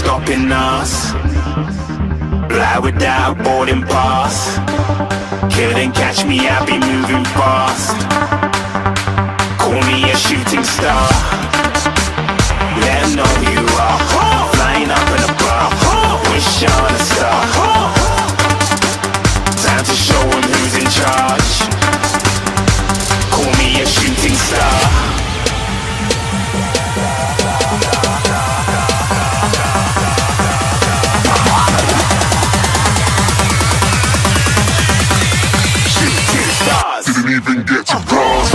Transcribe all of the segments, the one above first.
stopping us. Fly without boarding pass. Couldn't catch me, I'll be moving fast. Call me a shooting star. Let 'em know who you are. Flying up in a bar. Wish on a star. Time to show 'em who's in charge. Call me a shooting star. Didn't even get to cross.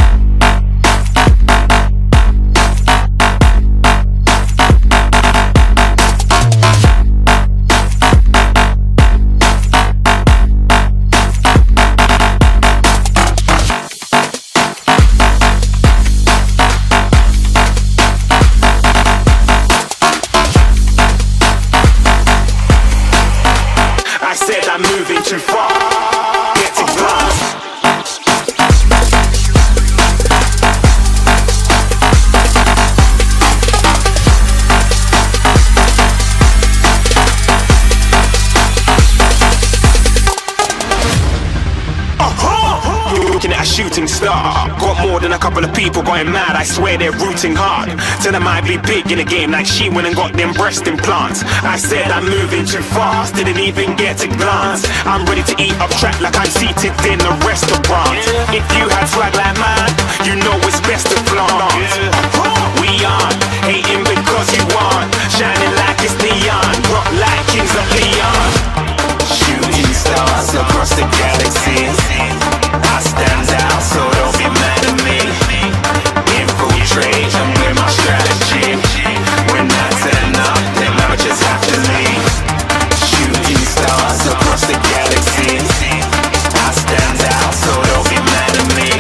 I said I'm moving too far. Get to glass. Looking at a shooting star. Got more than a couple of people going mad, I swear they're rooting hard. Tell them I be big in the game like she went and got them breast implants. I said I'm moving too fast, didn't even get to glance. I'm ready to eat up track like I'm seated in a restaurant. If you had swag like mine, you know it's best to flaunt. We aren't hating because you aren't shining like it's neon, rock like kings of Leon. Shooting stars across the galaxy. I stand out, so don't be mad at me. Infiltrate, I'm with my strategy. When I turn up, then I just have to leave. Shooting stars across the galaxy. I stand out, so don't be mad at me.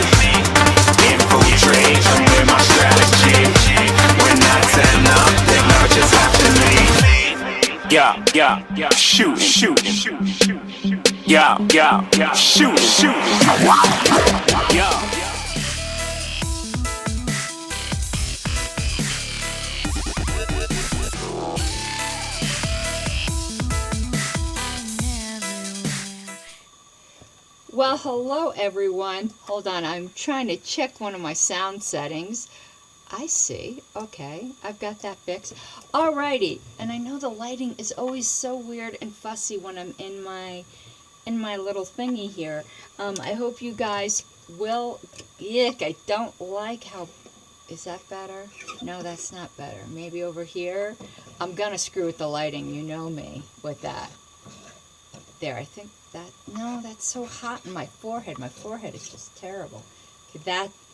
Infiltrate, I'm with my strategy. When I turn up, then I just have to leave. Yeah, shoot. Yeah, shoot. Yeah. Well, hello everyone. Hold on, I'm trying to check one of my sound settings. I see. Okay, I've got that fixed. Alrighty, and I know the lighting is always so weird and fussy when I'm in my little thingy here. I hope you guys will. Yuck, I don't like how. Is that better? No, that's not better. Maybe over here. I'm gonna screw with the lighting. You know me with that. There, I think that. No, that's so hot in my forehead. My forehead is just terrible.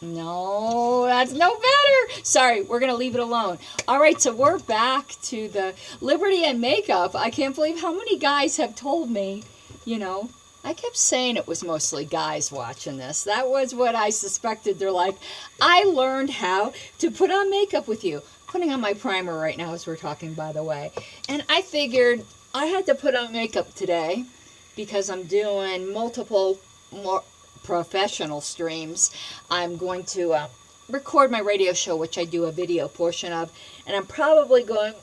No, that's no better. Sorry, we're going to leave it alone. All right, so we're back to the Liberty and Makeup. I can't believe how many guys have told me, I kept saying it was mostly guys watching this. That was what I suspected. They're like, I learned how to put on makeup with you. Putting on my primer right now as we're talking, by the way. And I figured I had to put on makeup today because I'm doing multiple more professional streams. I'm going to record my radio show, which I do a video portion of, and I'm probably going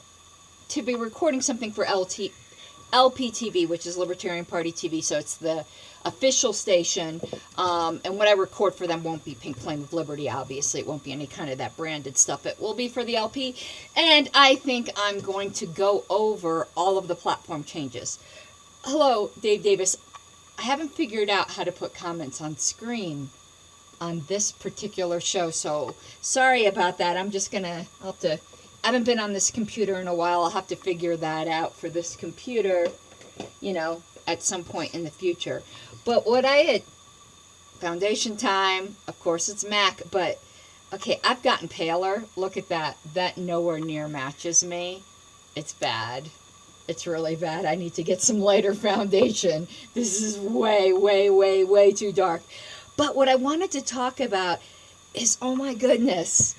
to be recording something for LPTV, which is Libertarian Party TV, so it's the official station, and what I record for them won't be Pink Flame of Liberty, obviously. It won't be any kind of that branded stuff. It will be for the LP, and I think I'm going to go over all of the platform changes. Hello, Dave Davis. I haven't figured out how to put comments on screen on this particular show, so sorry about that. I'll have to, I haven't been on this computer in a while. I'll have to figure that out for this computer, at some point in the future. But what I had, foundation time, of course it's MAC, but, okay, I've gotten paler. Look at that. That nowhere near matches me. It's bad. It's really bad. I need to get some lighter foundation. This is way, way, way, way too dark. But what I wanted to talk about is, oh my goodness,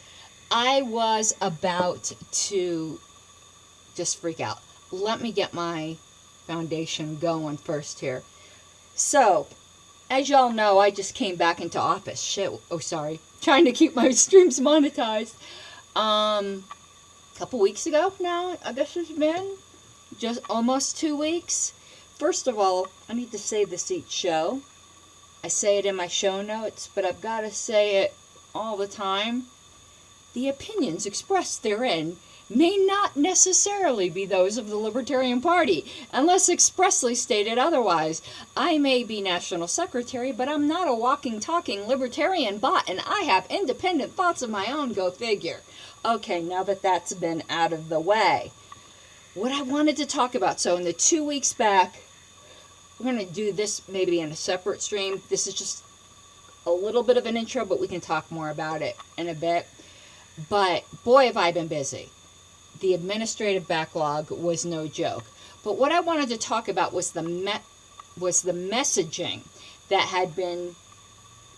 I was about to just freak out. Let me get my foundation going first here. So, as y'all know, I just came back into office. Trying to keep my streams monetized. A couple weeks ago now, I guess it's been. just almost 2 weeks. First of all, I need to say this each show. I say it in my show notes, but I've got to say it all the time. The opinions expressed therein may not necessarily be those of the Libertarian Party, unless expressly stated otherwise. I may be National Secretary, but I'm not a walking, talking Libertarian bot, and I have independent thoughts of my own, go figure. Okay, now that that's been out of the way, what I wanted to talk about, so in the 2 weeks back, we're going to do this maybe in a separate stream. This is just a little bit of an intro, but we can talk more about it in a bit. But boy, have I been busy. The administrative backlog was no joke. But what I wanted to talk about was the messaging that had been...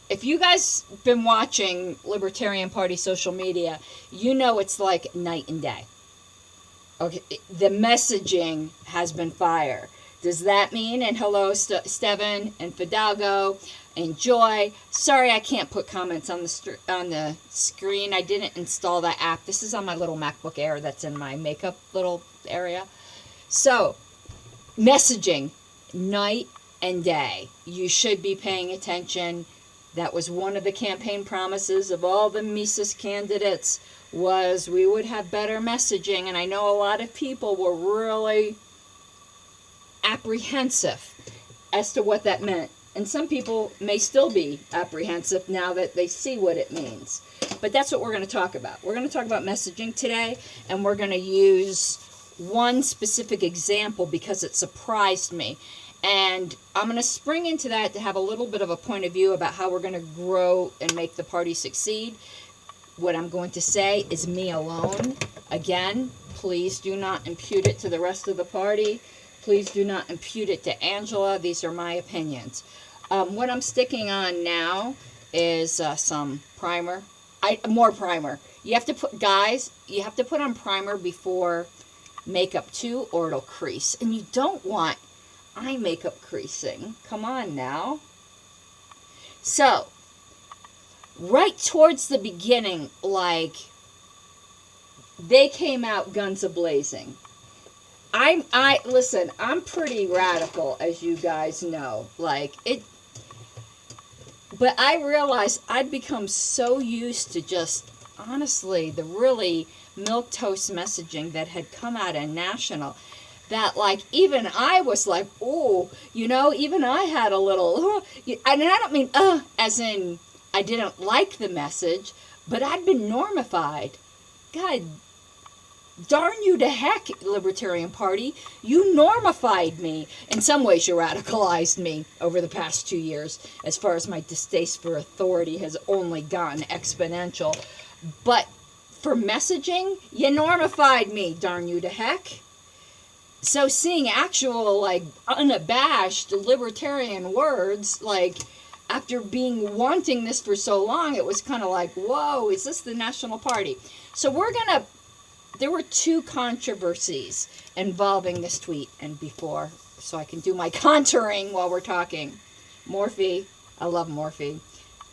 If you guys been watching Libertarian Party social media, you know it's like night and day. Okay, the messaging has been fire. Does that mean, and hello Steven and Fidalgo and Joy, sorry I can't put comments on the screen. I didn't install that app. This is on my little MacBook Air that's in my makeup little area. So, messaging, night and day. You should be paying attention. That was one of the campaign promises of all the Mises candidates, was we would have better messaging. And I know a lot of people were really apprehensive as to what that meant. And some people may still be apprehensive now that they see what it means. But that's what we're going to talk about. We're going to talk about messaging today, and we're going to use one specific example because it surprised me. And I'm going to spring into that to have a little bit of a point of view about how we're going to grow and make the party succeed. What I'm going to say is me alone. Again, please do not impute it to the rest of the party. Please do not impute it to Angela. These are my opinions. What I'm sticking on now is some primer. More primer. You have to put, guys, you have to put on primer before makeup too, or it'll crease. And you don't want eye makeup creasing. Come on now. So, right towards the beginning, like, they came out guns a-blazing. Listen, I'm pretty radical, as you guys know. Like, but I realized I'd become so used to just, honestly, the really milquetoast messaging that had come out of National, that, like, even I was like, oh, you know, even I had a little, and I don't mean, as in, I didn't like the message, but I'd been normified. God darn you to heck, Libertarian Party. You normified me. In some ways, you radicalized me over the past 2 years, as far as my distaste for authority has only gone exponential. But for messaging, you normified me, darn you to heck. So seeing actual, like, unabashed libertarian words, like, after wanting this for so long, it was kind of like, whoa, is this the National Party? So there were two controversies involving this tweet and before, so I can do my contouring while we're talking. Morphe, I love Morphe,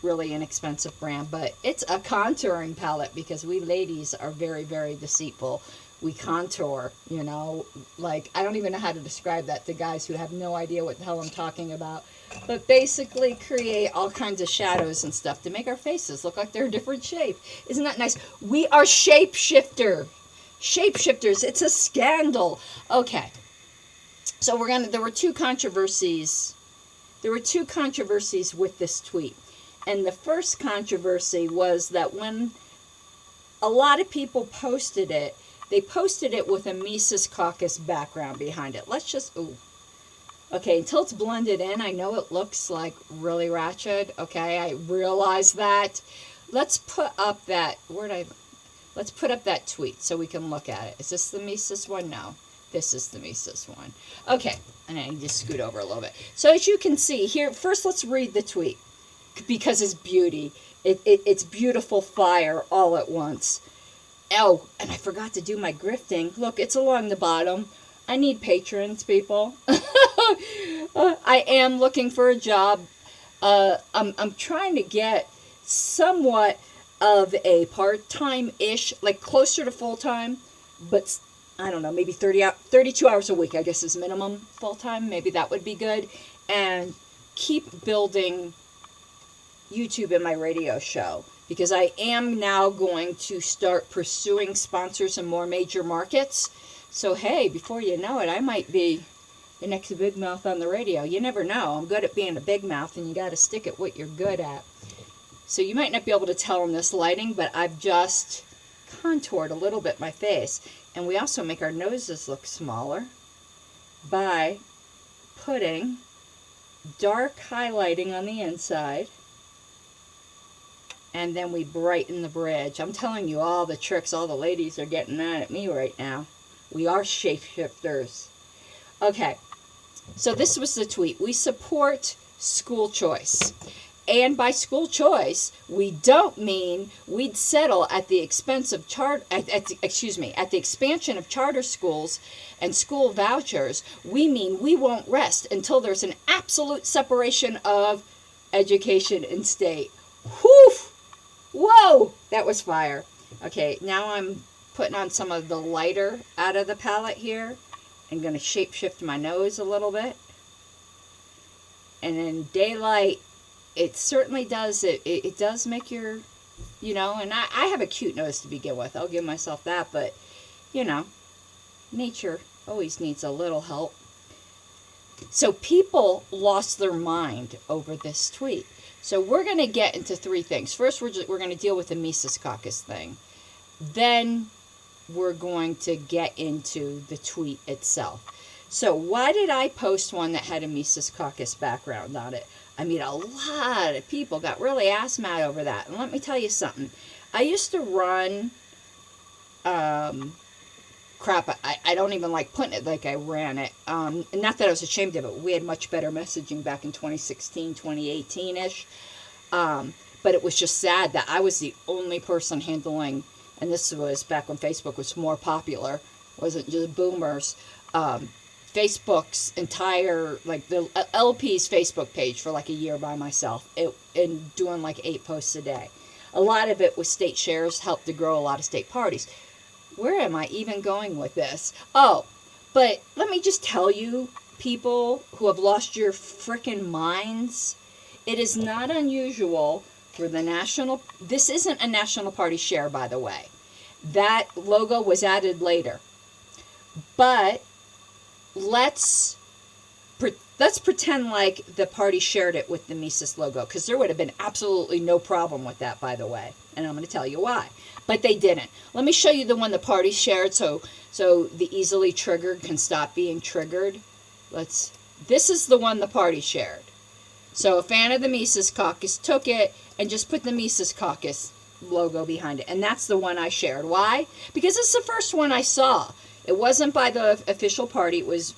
really inexpensive brand, but it's a contouring palette because we ladies are very, very deceitful. We contour, you know, like, I don't even know how to describe that to guys who have no idea what the hell I'm talking about, but basically create all kinds of shadows and stuff to make our faces look like they're a different shape. Isn't that nice? We are shapeshifters. It's a scandal. Okay. So there were two controversies. There were two controversies with this tweet. And the first controversy was that when a lot of people posted it, they posted it with a Mises Caucus background behind it. Let's just, okay, until it's blended in, I know it looks like really ratchet. Okay, I realize that. Let's put up that, let's put up that tweet so we can look at it. Is this the Mises one? No, this is the Mises one. Okay, and I need to scoot over a little bit. So as you can see here, first let's read the tweet because it's beauty. It's beautiful fire all at once. Oh, and I forgot to do my grifting. Look, it's along the bottom. I need patrons, people. I am looking for a job. I'm trying to get somewhat of a part-time-ish, like closer to full-time, but I don't know, maybe 32 hours a week, I guess is minimum full-time. Maybe that would be good. And keep building YouTube and my radio show, because I am now going to start pursuing sponsors in more major markets. So, hey, before you know it, I might be the next big mouth on the radio. You never know. I'm good at being a big mouth, and you got to stick at what you're good at. So you might not be able to tell in this lighting, but I've just contoured a little bit my face. And we also make our noses look smaller by putting dark highlighting on the inside. And then we brighten the bridge. I'm telling you all the tricks. All the ladies are getting mad at me right now. We are shapeshifters. Okay, so this was the tweet. We support school choice. And by school choice, we don't mean we'd settle at the expense of at the expansion of charter schools and school vouchers. We mean we won't rest until there's an absolute separation of education and state. Whew! Whoa! That was fire. Okay, now I'm putting on some of the lighter out of the palette here. I'm going to shape-shift my nose a little bit. And in daylight, it certainly does. It does make your, and I have a cute nose to begin with. I'll give myself that. But, nature always needs a little help. So people lost their mind over this tweet. So we're going to get into three things. First, we're going to deal with the Mises Caucus thing. Then we're going to get into the tweet itself. So why did I post one that had a Mises Caucus background on it? I mean, a lot of people got really ass mad over that. And let me tell you something. I used to run, crap, I don't even like putting it like I ran it. Not that I was ashamed of it. We had much better messaging back in 2016, 2018-ish. But it was just sad that I was the only person handling, and this was back when Facebook was more popular, wasn't just boomers, Facebook's entire, like the LP's Facebook page for like a year by myself, and doing like 8 posts a day. A lot of it was state shares, helped to grow a lot of state parties. Where am I even going with this? Oh, but let me just tell you, people who have lost your frickin' minds, it is not unusual for the this isn't a National Party share, by the way. That logo was added later. But let's pretend like the party shared it with the Mises logo, because there would have been absolutely no problem with that, by the way. And I'm going to tell you why. But they didn't. Let me show you the one the party shared so the easily triggered can stop being triggered. This is the one the party shared. So a fan of the Mises Caucus took it and just put the Mises Caucus logo behind it. And that's the one I shared. Why? Because it's the first one I saw. It wasn't by the official party. It was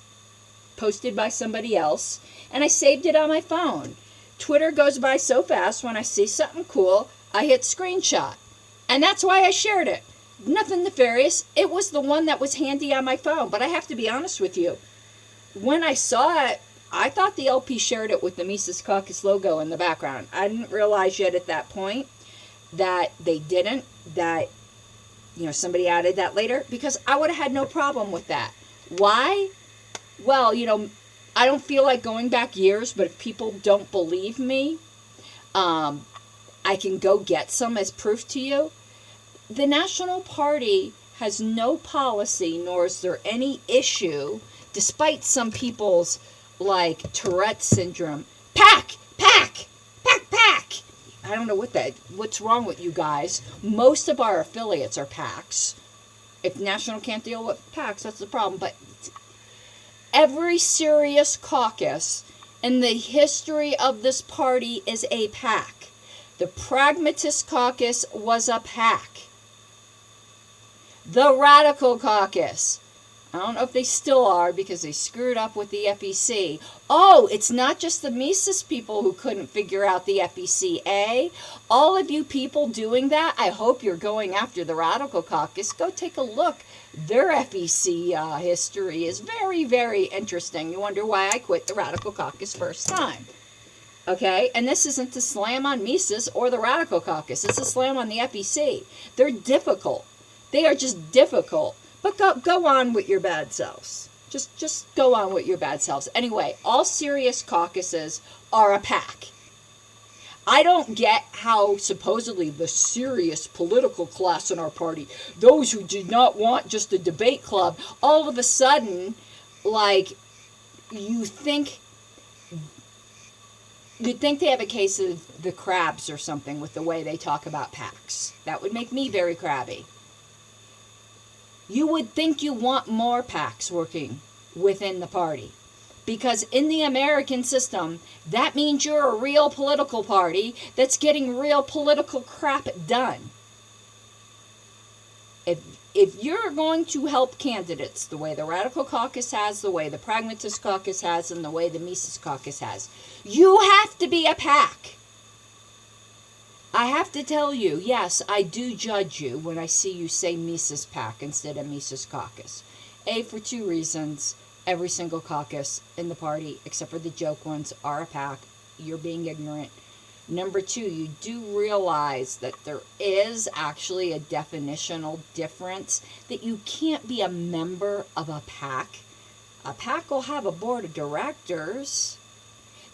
posted by somebody else. And I saved it on my phone. Twitter goes by so fast. When I see something cool, I hit screenshot. And that's why I shared it. Nothing nefarious. It was the one that was handy on my phone. But I have to be honest with you. When I saw it, I thought the LP shared it with the Mises Caucus logo in the background. I didn't realize yet at that point that they didn't, that, somebody added that later, because I would have had no problem with that. Why? Well, I don't feel like going back years, but if people don't believe me, I can go get some as proof to you. The National Party has no policy, nor is there any issue, despite some people's, like, Tourette syndrome. Pack! I don't know what's wrong with you guys. Most of our affiliates are PACs. If National can't deal with PACs, that's the problem. But every serious caucus in the history of this party is a PAC. The Pragmatist Caucus was a PAC. The Radical Caucus, I don't know if they still are because they screwed up with the FEC. Oh, it's not just the Mises people who couldn't figure out the FEC, eh? All of you people doing that, I hope you're going after the Radical Caucus. Go take a look. Their FEC history is very, very interesting. You wonder why I quit the Radical Caucus first time. Okay? And this isn't to slam on Mises or the Radical Caucus. It's a slam on the FEC. They're difficult. They are just difficult. But go on with your bad selves. Just go on with your bad selves. Anyway, all serious caucuses are a PAC. I don't get how supposedly the serious political class in our party, those who do not want just a debate club, all of a sudden, like, you'd think they have a case of the crabs or something with the way they talk about PACs. That would make me very crabby. You would think you want more PACs working within the party. Because in the American system, that means you're a real political party that's getting real political crap done. If you're going to help candidates the way the Radical Caucus has, the way the Pragmatist Caucus has, and the way the Mises Caucus has, you have to be a PAC. I have to tell you, yes, I do judge you when I see you say Mises PAC instead of Mises Caucus. For two reasons. Every single caucus in the party, except for the joke ones, are a PAC. You're being ignorant. Number two, you do realize that there is actually a definitional difference, that you can't be a member of a PAC. A PAC will have a board of directors.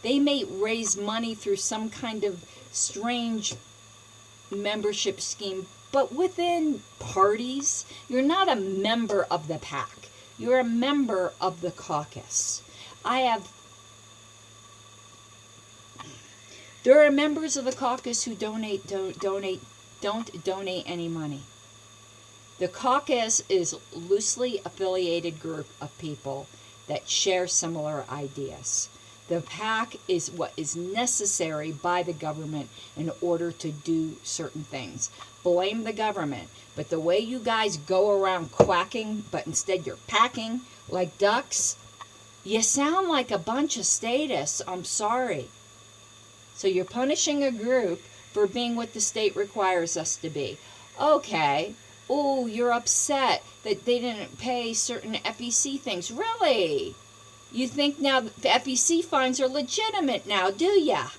They may raise money through some kind of strange membership scheme, but within parties, you're not a member of the PAC. You're a member of the caucus. There are members of the caucus who don't donate any money. The caucus is a loosely affiliated group of people that share similar ideas. The PAC is what is necessary by the government in order to do certain things. Blame the government. But the way you guys go around quacking, but instead you're packing like ducks, you sound like a bunch of statists. I'm sorry. So you're punishing a group for being what the state requires us to be. Okay. Oh, you're upset that they didn't pay certain FEC things. Really? You think now that the FEC fines are legitimate now, do ya?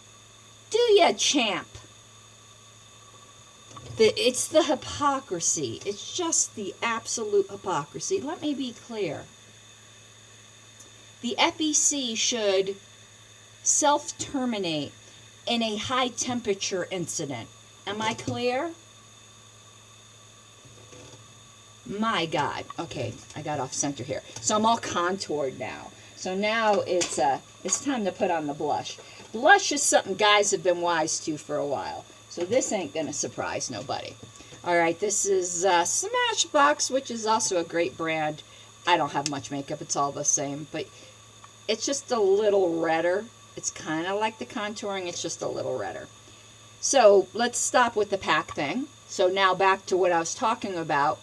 Do ya, champ? It's the hypocrisy. It's just the absolute hypocrisy. Let me be clear. The FEC should self-terminate in a high-temperature incident. Am I clear? My God. Okay, I got off center here. So I'm all contoured now. So now it's time to put on the blush. Blush is something guys have been wise to for a while. So this ain't going to surprise nobody. All right, this is Smashbox, which is also a great brand. I don't have much makeup. It's all the same. But it's just a little redder. It's kind of like the contouring. It's just a little redder. So let's stop with the PAC thing. So now back to what I was talking about.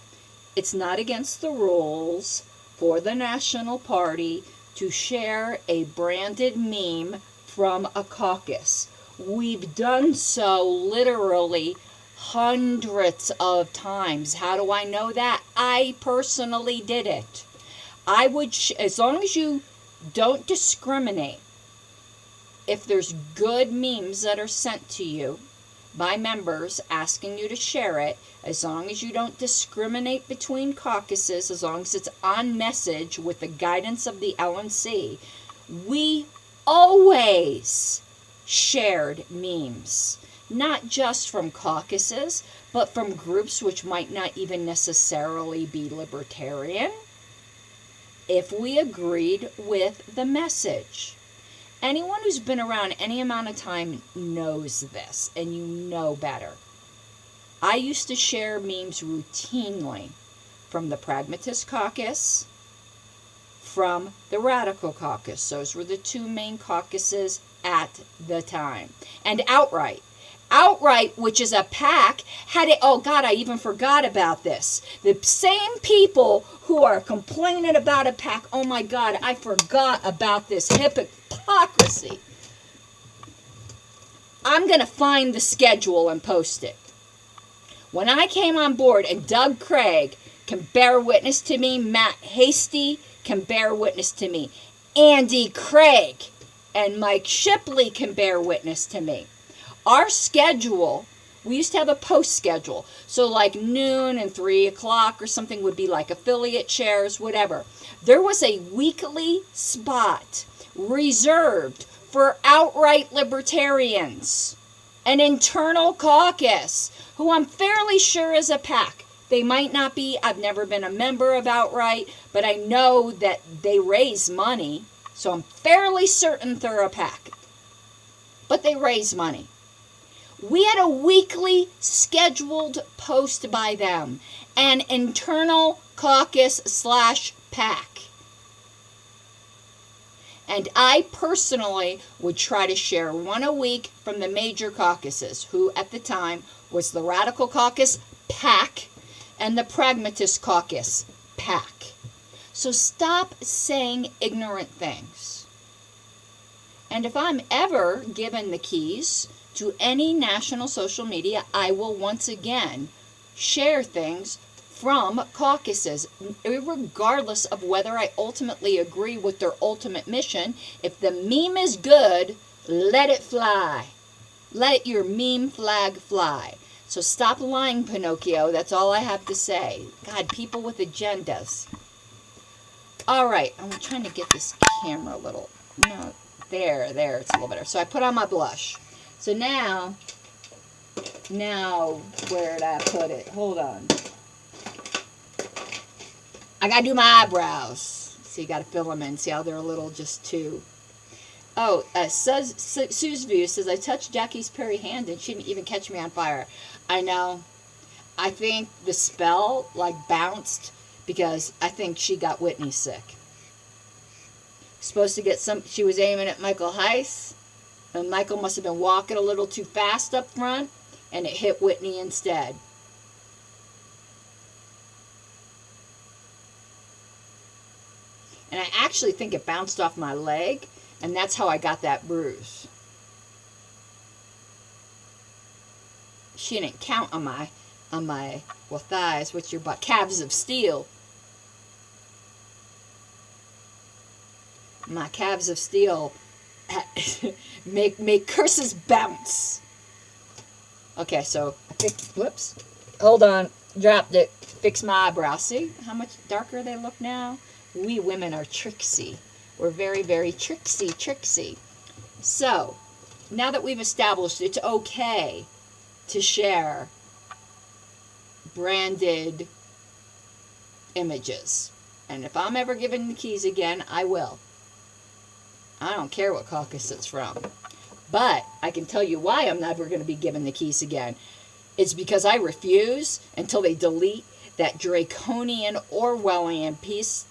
It's not against the rules for the National Party to share a branded meme from a caucus. We've done so literally hundreds of times. How do I know that? I personally did it. I would, as long as you don't discriminate, if there's good memes that are sent to you by members asking you to share it, as long as you don't discriminate between caucuses, as long as it's on message with the guidance of the LNC, we always shared memes, not just from caucuses, but from groups which might not even necessarily be libertarian, if we agreed with the message. Anyone who's been around any amount of time knows this, and you know better. I used to share memes routinely from the Pragmatist Caucus, from the Radical Caucus. Those were the two main caucuses at the time. And Outright. Outright, which is a PAC, had it. Oh God, I even forgot about this. The same people who are complaining about a PAC. Oh my God, I forgot about this hypocrisy. I'm going to find the schedule and post it. When I came on board, and Doug Craig can bear witness to me, Matt Hasty can bear witness to me, Andy Craig and Mike Shipley can bear witness to me. Our schedule We used to have a post schedule. So like noon and 3 o'clock or something would be like affiliate shares, whatever. There was a weekly spot reserved for outright libertarians. An internal caucus, who I'm fairly sure is a PAC. They might not be. I've never been a member of Outright, but I know that they raise money. So I'm fairly certain they're a PAC. But they raise money. We had a weekly scheduled post by them. An internal caucus / PAC. And I personally would try to share one a week from the major caucuses, who at the time was the Radical Caucus, PAC, and the Pragmatist Caucus, PAC. So stop saying ignorant things. And if I'm ever given the keys to any national social media, I will once again share things from caucuses, regardless of whether I ultimately agree with their ultimate mission. If the meme is good, let it fly. Let your meme flag fly. So stop lying, Pinocchio. That's all I have to say. God, people with agendas. All right, I'm trying to get this camera a little. No, there, it's a little better. So I put on my blush. So now, where did I put it? Hold on. I gotta do my eyebrows. So you gotta fill them in. See how they're a little just too. Oh, Sue's View says, I touched Jackie's Perry hand and she didn't even catch me on fire. I know. I think the spell, like, bounced because I think she got Whitney sick. Supposed to get she was aiming at Michael Heiss, and Michael must have been walking a little too fast up front, and it hit Whitney instead. And I actually think it bounced off my leg, and that's how I got that bruise. She didn't count on my thighs. What's your butt? Calves of steel. My calves of steel make curses bounce. Okay, so whoops. Hold on. Dropped it. Fix my eyebrows. See how much darker they look now? We women are tricksy. We're very, very tricksy. So, now that we've established it's okay to share branded images. And if I'm ever given the keys again, I will. I don't care what caucus it's from. But I can tell you why I'm never going to be given the keys again. It's because I refuse until they delete that draconian Orwellian piece.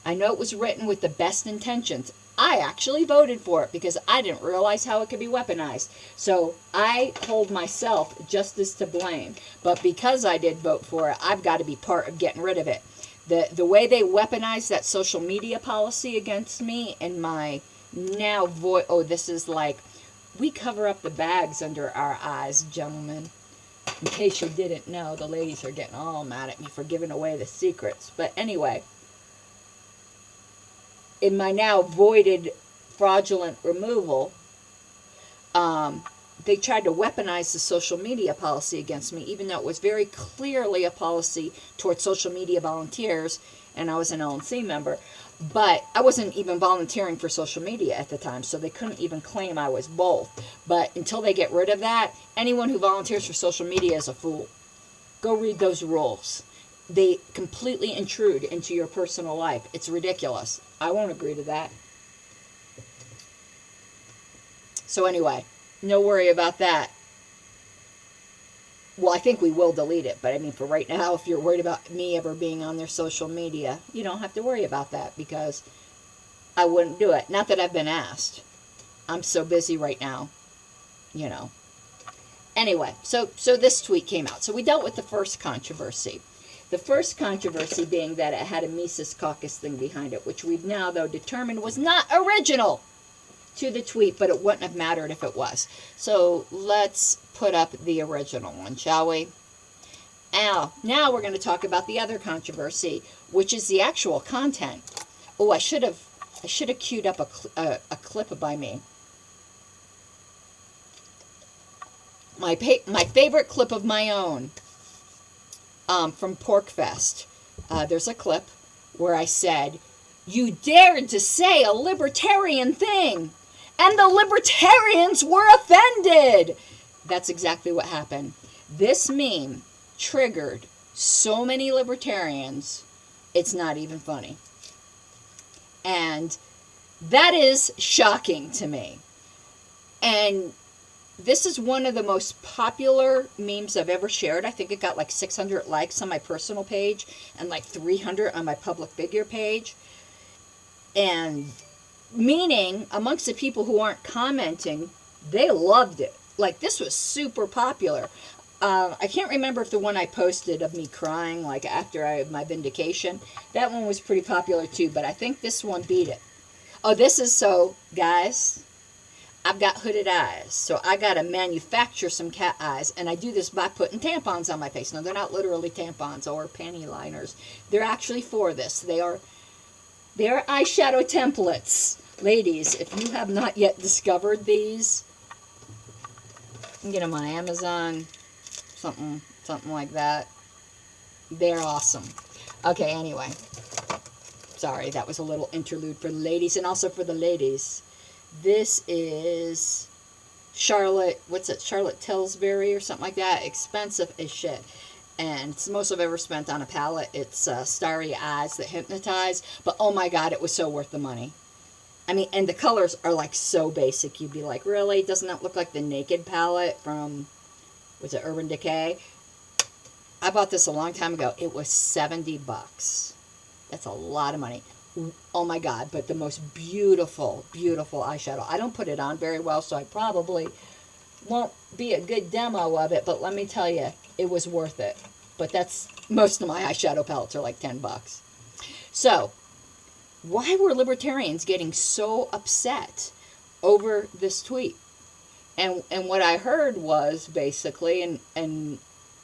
I know it was written with the best intentions. I actually voted for it because I didn't realize how it could be weaponized. So I hold myself just as to blame. But because I did vote for it, I've got to be part of getting rid of it. The way they weaponized that social media policy against me and my now this is like, we cover up the bags under our eyes, gentlemen. In case you didn't know, the ladies are getting all mad at me for giving away the secrets. But anyway, in my now voided fraudulent removal, they tried to weaponize the social media policy against me, even though it was very clearly a policy towards social media volunteers, and I was an LNC member. But I wasn't even volunteering for social media at the time, so they couldn't even claim I was both. But until they get rid of that, anyone who volunteers for social media is a fool. Go read those rules. They completely intrude into your personal life. It's ridiculous. I won't agree to that. So anyway, no worry about that. Well, I think we will delete it, but I mean, for right now, if you're worried about me ever being on their social media, you don't have to worry about that because I wouldn't do it. Not that I've been asked. I'm so busy right now, you know. Anyway, so this tweet came out. So we dealt with the first controversy. The first controversy being that it had a Mises Caucus thing behind it, which we've now, though, determined was not original to the tweet, but it wouldn't have mattered if it was. So let's put up the original one, shall we? Now we're going to talk about the other controversy, which is the actual content. Oh, I should have queued up a clip by me. my favorite clip of my own from Porkfest. There's a clip where I said, "You dared to say a libertarian thing, and the libertarians were offended." That's exactly what happened. This meme triggered so many libertarians, it's not even funny. And that is shocking to me. And this is one of the most popular memes I've ever shared. I think it got like 600 likes on my personal page and like 300 on my public figure page. And meaning, amongst the people who aren't commenting, they loved it. Like, this was super popular. I can't remember if the one I posted of me crying, like after I had my vindication, that one was pretty popular too, but I think this one beat it. Oh, this is so, guys, I've got hooded eyes, so I got to manufacture some cat eyes, and I do this by putting tampons on my face. Now, they're not literally tampons or panty liners. They're actually for this. They're eyeshadow templates. Ladies, if you have not yet discovered these, you can get them on Amazon, something like that. They're awesome. Okay, anyway. Sorry, that was a little interlude for the ladies, and also for the ladies. This is Charlotte Tilbury or something like that. Expensive as shit. And it's the most I've ever spent on a palette. It's Starry Eyes that hypnotize. But oh my god, it was so worth the money. I mean, and the colors are like so basic. You'd be like, really? Doesn't that look like the Naked palette from, was it Urban Decay? I bought this a long time ago. It was $70. That's a lot of money. Oh my god, but the most beautiful, beautiful eyeshadow. I don't put it on very well, so I probably won't be a good demo of it, but let me tell you, it was worth it. But that's, most of my eyeshadow palettes are like $10. So, why were libertarians getting so upset over this tweet? And what I heard was basically, and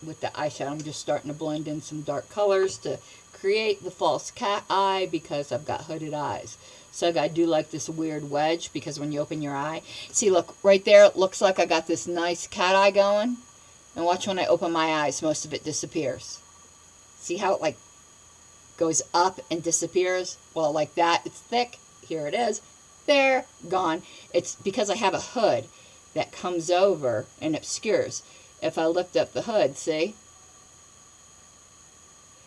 with the eyeshadow, I'm just starting to blend in some dark colors to create the false cat eye because I've got hooded eyes. So I got to do like this weird wedge because when you open your eye, see, look, right there, it looks like I got this nice cat eye going. And watch when I open my eyes, most of it disappears. See how it like goes up and disappears? Well, like that, it's thick. Here it is. There, gone. It's because I have a hood that comes over and obscures. If I lift up the hood, see?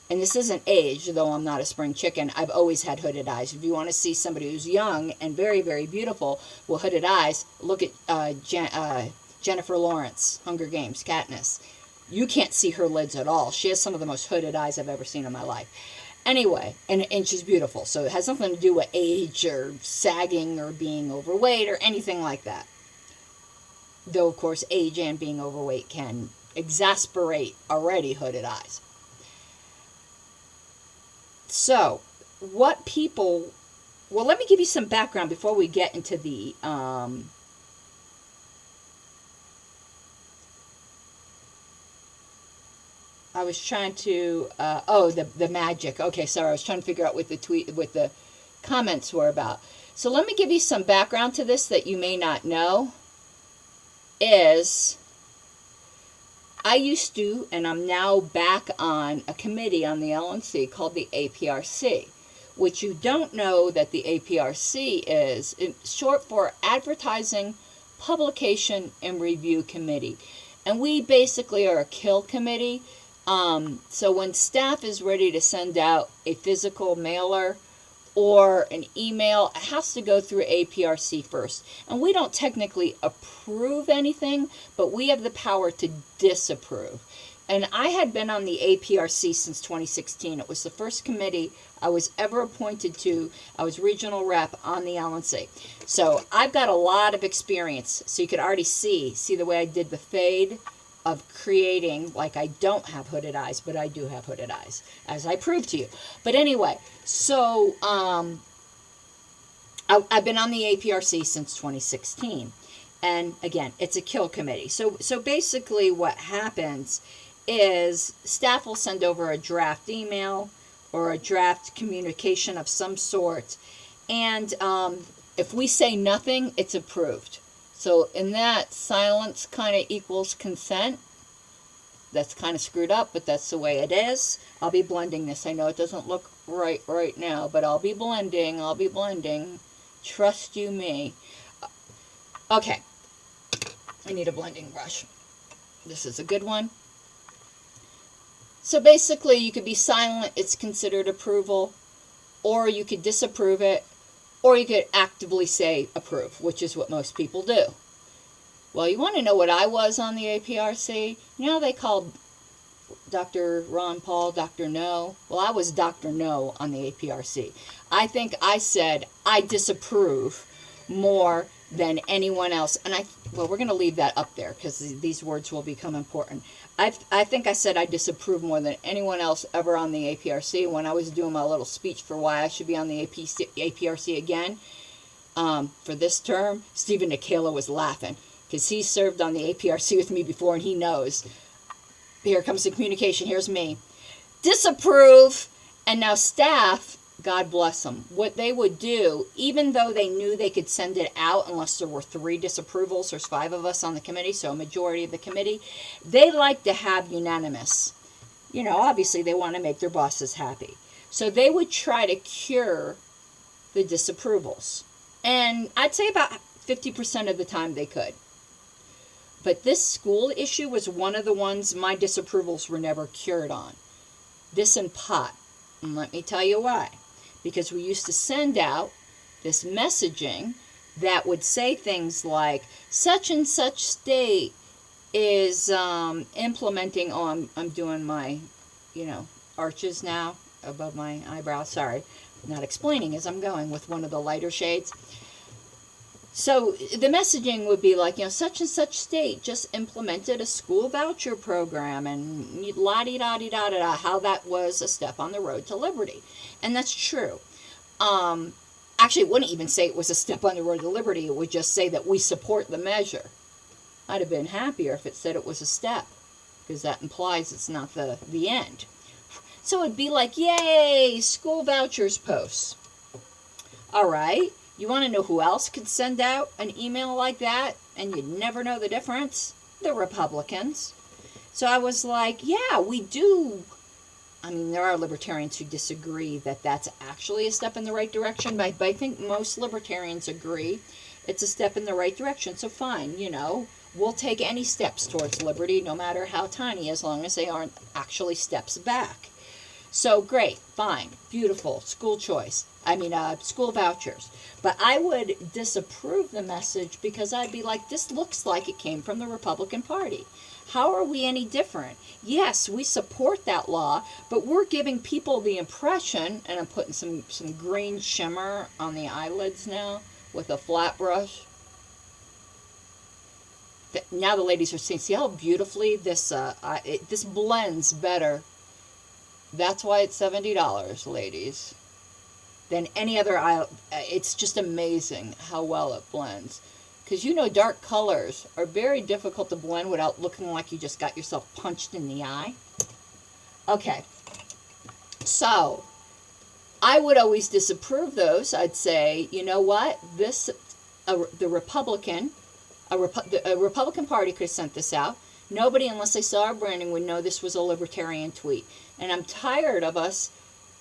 And this isn't age, though I'm not a spring chicken. I've always had hooded eyes. If you want to see somebody who's young and very, very beautiful with hooded eyes, look at Jennifer Lawrence, Hunger Games, Katniss. You can't see her lids at all. She has some of the most hooded eyes I've ever seen in my life. Anyway, and she's beautiful. So it has nothing to do with age or sagging or being overweight or anything like that. Though, of course, age and being overweight can exasperate already hooded eyes. So, what people... Well, let me give you some background before we get into the... I was trying to... the magic. Okay, sorry. I was trying to figure out what the comments were about. So, let me give you some background to this that you may not know. I used to, and I'm now back on a committee on the LNC called the APRC, which you don't know that the APRC is short for Advertising, Publication, and Review Committee. And we basically are a kill committee. So when staff is ready to send out a physical mailer or an email, it has to go through APRC first. And we don't technically approve anything, but we have the power to disapprove. And I had been on the APRC since 2016. It was the first committee I was ever appointed to. I was regional rep on the LNC. So I've got a lot of experience. So you could already see the way I did the fade of creating, like I don't have hooded eyes, but I do have hooded eyes, as I proved to you. But anyway, so I've been on the APRC since 2016. And again, it's a kill committee. So basically what happens is staff will send over a draft email or a draft communication of some sort. And if we say nothing, it's approved. So in that, silence kind of equals consent. That's kind of screwed up, but that's the way it is. I'll be blending this. I know it doesn't look right now, but I'll be blending. Trust you me. Okay. I need a blending brush. This is a good one. So basically, you could be silent, it's considered approval, or you could disapprove it, or you could actively say approve, which is what most people do. Well, you want to know what I was on the APRC? You know, they called Dr. Ron Paul Dr. No. Well, I was Dr. No on the APRC. I think I said I disapprove more than anyone else. And well, we're going to leave that up there because these words will become important. I think I said I disapprove more than anyone else ever on the APRC when I was doing my little speech for why I should be on the APRC again. For this term, Stephen Nikela was laughing because he served on the APRC with me before and he knows. Here comes the communication. Here's me. Disapprove. And now staff, God bless them, what they would do, even though they knew they could send it out unless there were 3 disapprovals, there's 5 of us on the committee, so a majority of the committee, they like to have unanimous. You know, obviously they want to make their bosses happy. So they would try to cure the disapprovals. And I'd say about 50% of the time they could. But this school issue was one of the ones my disapprovals were never cured on. This and pot. And let me tell you why. Because we used to send out this messaging that would say things like, such and such state is implementing, I'm doing my, arches now above my eyebrow. Sorry, not explaining as I'm going with one of the lighter shades. So the messaging would be like, such and such state just implemented a school voucher program and la-di-da-di-da-da-da, how that was a step on the road to liberty. And that's true. Actually, it wouldn't even say it was a step on the road to liberty. It would just say that we support the measure. I'd have been happier if it said it was a step, because that implies it's not the end. So it'd be like, yay, school vouchers posts. All right. You want to know who else could send out an email like that and you'd never know the difference? The Republicans. So I was like, yeah, we do. I mean, there are libertarians who disagree that that's actually a step in the right direction, but I think most libertarians agree it's a step in the right direction. So fine, we'll take any steps towards liberty, no matter how tiny, as long as they aren't actually steps back. So great, fine, beautiful, school choice. School vouchers. But I would disapprove the message because I'd be like, this looks like it came from the Republican Party. How are we any different? Yes, we support that law, but we're giving people the impression, and I'm putting some green shimmer on the eyelids now with a flat brush. Now the ladies are seeing, see how beautifully this blends better. That's why it's $70, ladies, than any other eye. It's just amazing how well it blends. Because dark colors are very difficult to blend without looking like you just got yourself punched in the eye. Okay. So, I would always disapprove those. I'd say, you know what? The Republican Party could have sent this out. Nobody, unless they saw our branding, would know this was a libertarian tweet. And I'm tired of us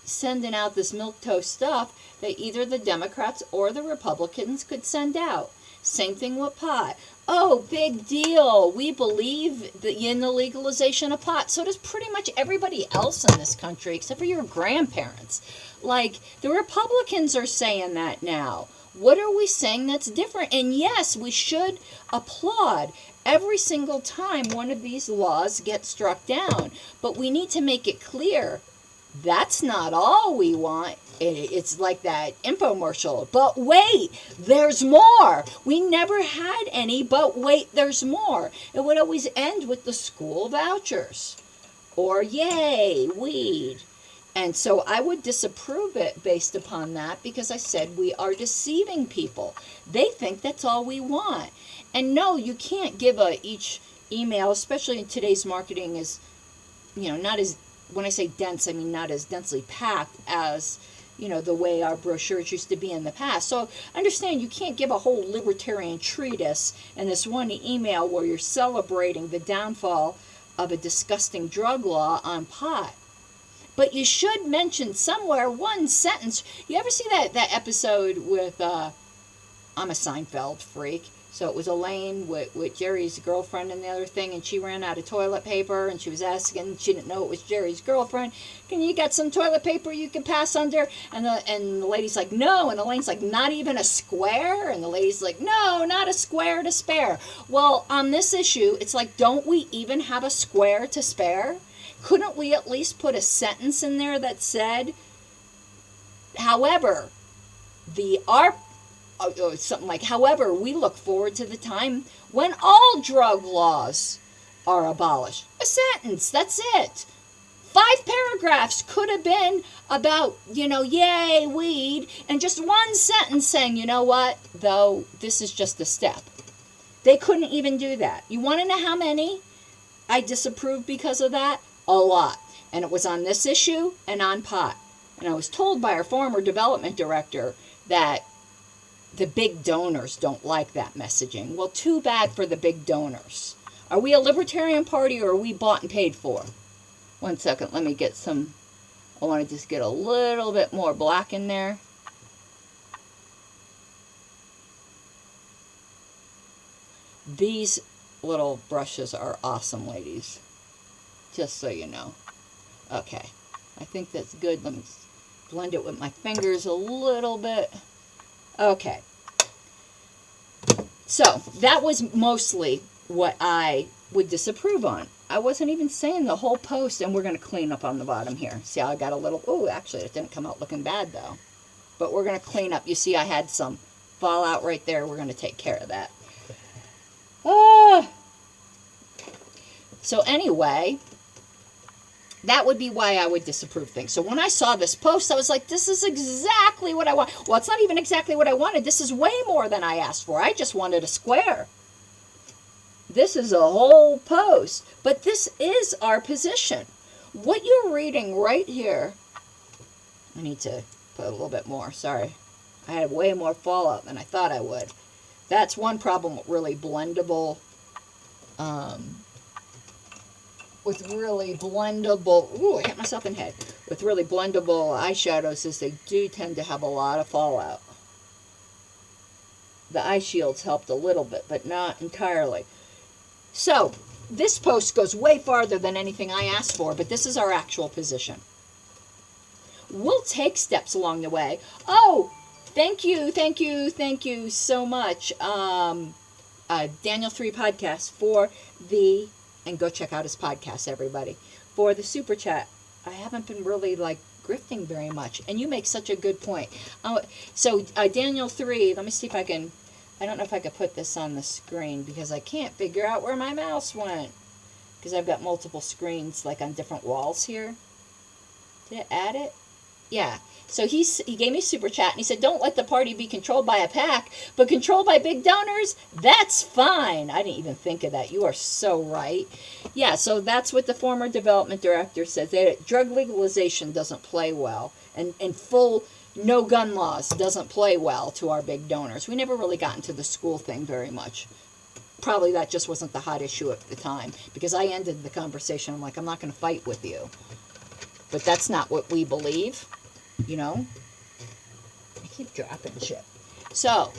sending out this milquetoast stuff that either the Democrats or the Republicans could send out. Same thing with pot. Oh, big deal. We believe in the legalization of pot. So does pretty much everybody else in this country, except for your grandparents. Like, the Republicans are saying that now. What are we saying that's different? And yes, we should applaud every single time one of these laws gets struck down. But we need to make it clear that's not all we want. It's like that infomercial. But wait, there's more. We never had any, but wait, there's more. It would always end with the school vouchers. Or yay, weed. And so I would disapprove it based upon that because I said we are deceiving people. They think that's all we want. And no, you can't give each email, especially in today's marketing, is, not as, when I say dense, I mean not as densely packed as, the way our brochures used to be in the past. So understand, you can't give a whole libertarian treatise in this one email where you're celebrating the downfall of a disgusting drug law on pot. But you should mention somewhere one sentence. You ever see that episode with, I'm a Seinfeld freak, so it was Elaine with Jerry's girlfriend and the other thing, and she ran out of toilet paper, and she was asking, she didn't know it was Jerry's girlfriend, can you get some toilet paper you can pass under? And the lady's like, no, and Elaine's like, not even a square? And the lady's like, no, not a square to spare. Well, on this issue, it's like, don't we even have a square to spare? Couldn't we at least put a sentence in there that said, however, something like, however, we look forward to the time when all drug laws are abolished. A sentence, that's it. 5 paragraphs could have been about, yay, weed, and just one sentence saying, you know what, though, this is just a step. They couldn't even do that. You want to know how many I disapproved because of that? A lot. And it was on this issue and on pot. And I was told by our former development director that the big donors don't like that messaging. Well, too bad for the big donors. Are we a libertarian party, or are we bought and paid for? One second, let me get some, I want to just get a little bit more black in there. These little brushes are awesome, ladies. Just so you know. Okay, I think that's good. Let me blend it with my fingers a little bit. Okay. So, that was mostly what I would disapprove on. I wasn't even saying the whole post, and we're going to clean up on the bottom here. See how I got a little, oh, actually, it didn't come out looking bad, though. But we're going to clean up. You see I had some fallout right there. We're going to take care of that. So, anyway, that would be why I would disapprove things. So when I saw this post, I was like, this is exactly what I want. Well, it's not even exactly what I wanted. This is way more than I asked for. I just wanted a square. This is a whole post. But this is our position. What you're reading right here, I need to put a little bit more. Sorry. I had way more fallout than I thought I would. That's one problem with really blendable, ooh, I hit myself in the head. With really blendable eyeshadows is they do tend to have a lot of fallout. The eye shields helped a little bit, but not entirely. So, this post goes way farther than anything I asked for, but this is our actual position. We'll take steps along the way. Oh, thank you so much, Daniel 3 Podcast for the... And go check out his podcast, everybody. For the super chat, I haven't been really, grifting very much. And you make such a good point. So, Daniel 3, let me see if I can... I don't know if I could put this on the screen, because I can't figure out where my mouse went. Because I've got multiple screens, on different walls here. Did it add it? Yeah. So he gave me a super chat, and he said, don't let the party be controlled by a PAC, but controlled by big donors, that's fine. I didn't even think of that. You are so right. Yeah, so that's what the former development director says. That drug legalization doesn't play well, and full no-gun laws doesn't play well to our big donors. We never really got into the school thing very much. Probably that just wasn't the hot issue at the time, because I ended the conversation. I'm like, I'm not going to fight with you. But that's not what we believe. I keep dropping shit. So,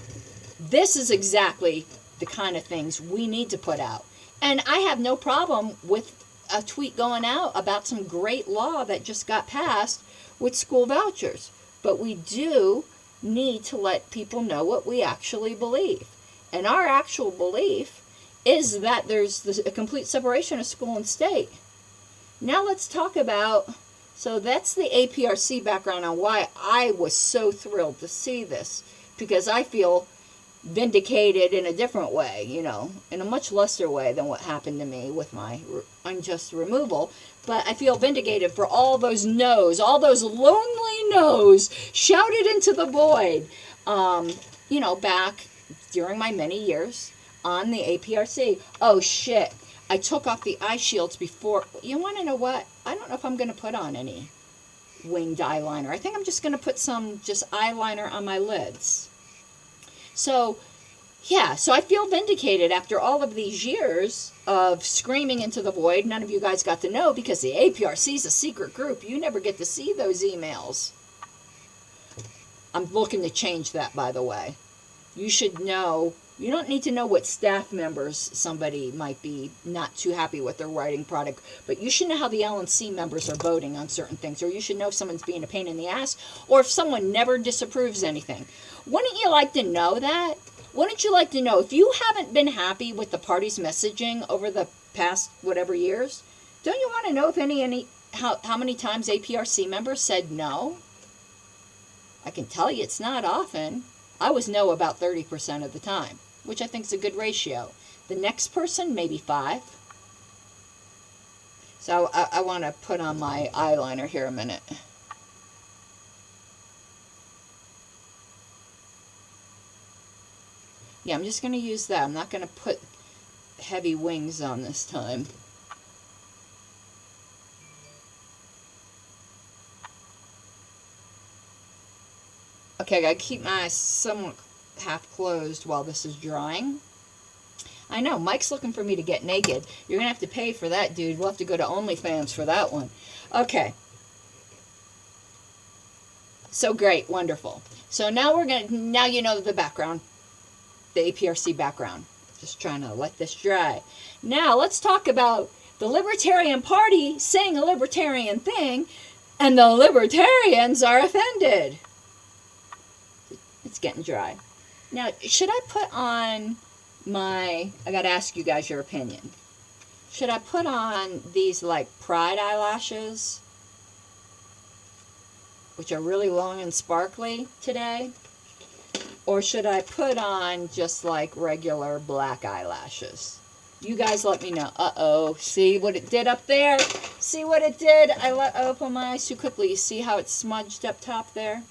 this is exactly the kind of things we need to put out. And I have no problem with a tweet going out about some great law that just got passed with school vouchers. But we do need to let people know what we actually believe. And our actual belief is that there's a complete separation of school and state. Now let's talk about... So that's the APRC background on why I was so thrilled to see this. Because I feel vindicated in a different way, in a much lesser way than what happened to me with my unjust removal. But I feel vindicated for all those no's, all those lonely no's shouted into the void, back during my many years on the APRC. Oh, shit. I took off the eye shields before. You want to know what? I don't know if I'm going to put on any winged eyeliner. I think I'm just going to put some just eyeliner on my lids. So, yeah, so I feel vindicated after all of these years of screaming into the void. None of you guys got to know because the APRC is a secret group. You never get to see those emails. I'm looking to change that, by the way. You should know. You don't need to know what staff members somebody might be not too happy with their writing product, but you should know how the LNC members are voting on certain things, or you should know if someone's being a pain in the ass, or if someone never disapproves anything. Wouldn't you like to know that? Wouldn't you like to know if you haven't been happy with the party's messaging over the past whatever years? Don't you want to know if how many times APRC members said no? I can tell you it's not often. I was no about 30% of the time, which I think is a good ratio. The next person, maybe 5. So I want to put on my eyeliner here a minute. Yeah, I'm just going to use that. I'm not going to put heavy wings on this time. Okay, I gotta keep my eyes somewhat half closed while this is drying. I know, Mike's looking for me to get naked. You're gonna have to pay for that, dude. We'll have to go to OnlyFans for that one. Okay. So great, wonderful. So now now you know the background, the APRC background. Just trying to let this dry. Now let's talk about the Libertarian Party saying a libertarian thing, and the Libertarians are offended. It's getting dry. Now, should I put on I gotta ask you guys your opinion. Should I put on these like pride eyelashes, which are really long and sparkly today? Or should I put on just like regular black eyelashes? You guys let me know. Uh-oh. See what it did up there? See what it did? I let open my eyes too quickly. You see how it's smudged up top there?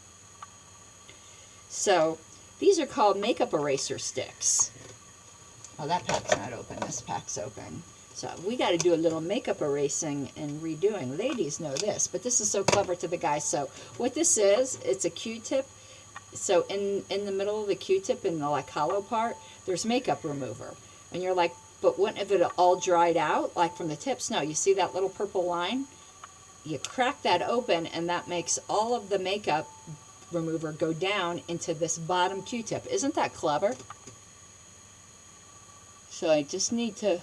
So, these are called makeup eraser sticks. Oh, that pack's not open. This pack's open. So, we got to do a little makeup erasing and redoing. Ladies know this, but this is so clever to the guys. So, what this is, it's a Q-tip. So, in the middle of the Q-tip, in the like hollow part, there's makeup remover. And you're like, but wouldn't if it all dried out, like from the tips? No, you see that little purple line? You crack that open, and that makes all of the makeup remover go down into this bottom Q-tip. Isn't that clever? So I just need to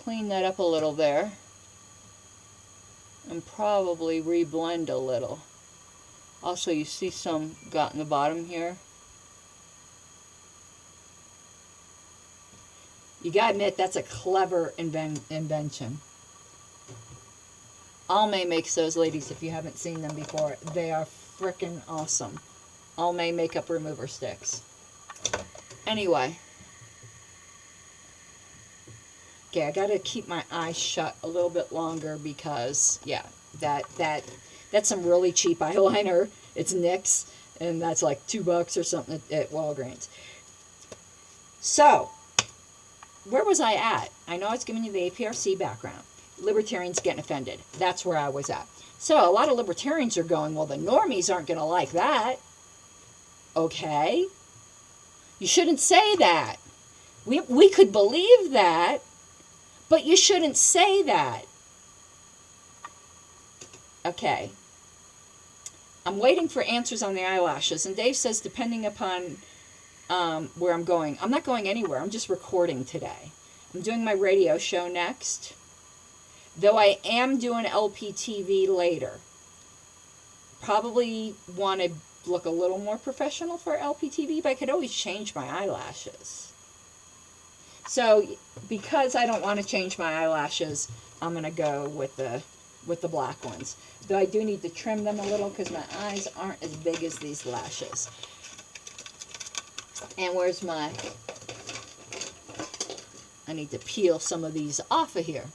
clean that up a little there and probably reblend a little. Also, you see some got in the bottom here. You gotta admit, that's a clever invention. Almay makes those, ladies, if you haven't seen them before. They are freaking awesome. Almay makeup remover sticks. Anyway. Okay, I gotta keep my eyes shut a little bit longer because, yeah, that's some really cheap eyeliner. It's NYX, and that's like $2 or something at Walgreens. So, where was I at? I know I was giving you the APRC background. Libertarians getting offended. That's where I was at. So, a lot of libertarians are going, well, the normies aren't going to like that. Okay. You shouldn't say that. We could believe that, but you shouldn't say that. Okay. I'm waiting for answers on the eyelashes, and Dave says depending upon where I'm going. I'm not going anywhere. I'm just recording today. I'm doing my radio show next. Though I am doing LPTV later. Probably want to look a little more professional for LPTV, but I could always change my eyelashes. So, because I don't want to change my eyelashes, I'm going to go with the black ones. Though I do need to trim them a little because my eyes aren't as big as these lashes. And where's my... I need to peel some of these off of here.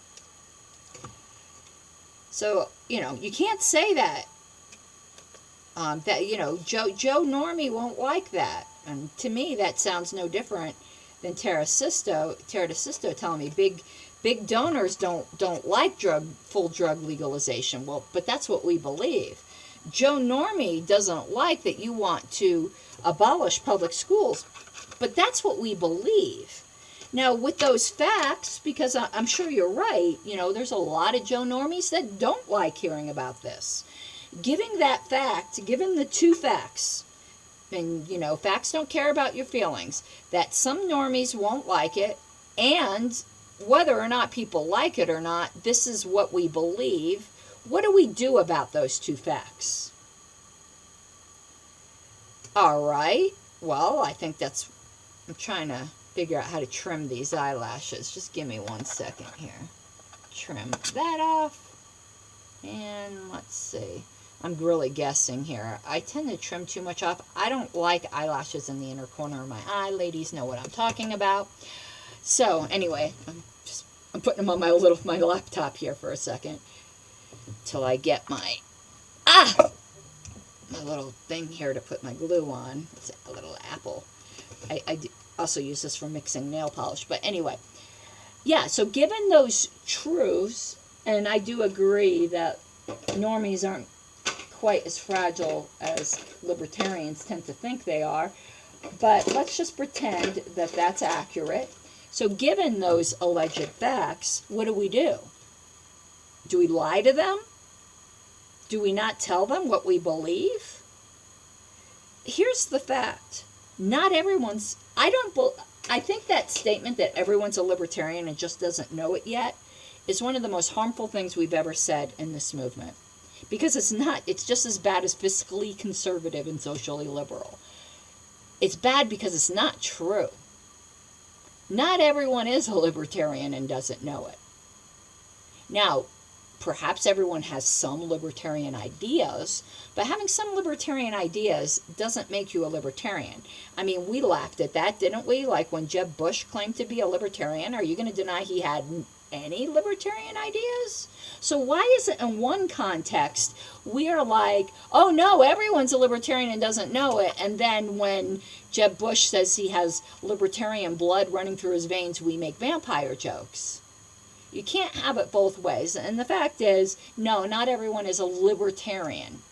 So, you know, you can't say that. That, you know, Joe Normie won't like that. And to me, that sounds no different than Tara DeSisto telling me big donors don't like full drug legalization. Well, but that's what we believe. Joe Normie doesn't like that you want to abolish public schools, but that's what we believe. Now, with those facts, because I'm sure you're right, you know, there's a lot of Joe Normies that don't like hearing about this. Giving that fact, given the two facts, and, you know, facts don't care about your feelings, that some normies won't like it, and whether or not people like it or not, this is what we believe. What do we do about those two facts? All right. Well, I think that's... I'm trying to figure out how to trim these eyelashes. Just give me 1 second here. Trim that off. And let's see. I'm really guessing here. I tend to trim too much off. I don't like eyelashes in the inner corner of my eye. Ladies know what I'm talking about. So, anyway, I'm putting them on my laptop here for a second till I get my little thing here to put my glue on. It's a little apple. I also use this for mixing nail polish. But anyway, yeah, so given those truths, and I do agree that normies aren't quite as fragile as libertarians tend to think they are, but let's just pretend that that's accurate. So given those alleged facts, what do? Do we lie to them? Do we not tell them what we believe? Here's the fact. Not everyone's... I think that statement that everyone's a libertarian and just doesn't know it yet is one of the most harmful things we've ever said in this movement. Because it's just as bad as fiscally conservative and socially liberal. It's bad because it's not true. Not everyone is a libertarian and doesn't know it. Now, perhaps everyone has some libertarian ideas, but having some libertarian ideas doesn't make you a libertarian. I mean, we laughed at that, didn't we? Like when Jeb Bush claimed to be a libertarian, are you going to deny he had any libertarian ideas? So why is it in one context we are like, oh no, everyone's a libertarian and doesn't know it, and then when Jeb Bush says he has libertarian blood running through his veins, we make vampire jokes? You can't have it both ways. And the fact is, no, not everyone is a libertarian.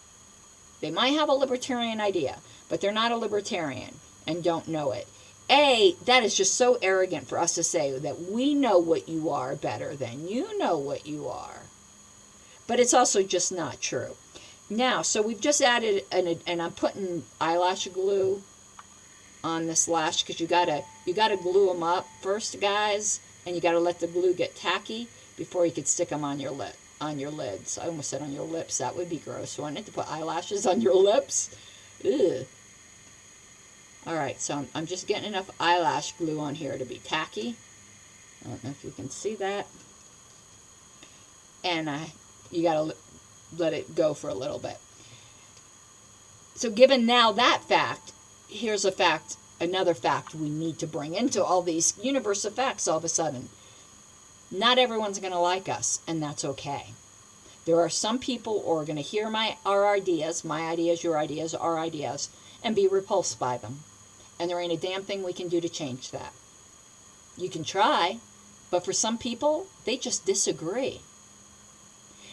They might have a libertarian idea, but they're not a libertarian and don't know it. That is just so arrogant for us to say that we know what you are better than you know what you are. But it's also just not true. Now, so we've just added, and I'm putting eyelash glue on this lash because you gotta glue them up first, guys, and you gotta let the glue get tacky before you could stick them on your lids. I almost said on your lips. That would be gross, wouldn't it, to put eyelashes on your lips? Ugh. Alright, so I'm just getting enough eyelash glue on here to be tacky. I don't know if you can see that. And you gotta let it go for a little bit. So given now that fact, here's a fact, another fact we need to bring into all these universe of facts all of a sudden. Not everyone's going to like us, and that's okay. There are some people who are going to hear our ideas, my ideas, your ideas, our ideas, and be repulsed by them. And there ain't a damn thing we can do to change that. You can try, but for some people, they just disagree.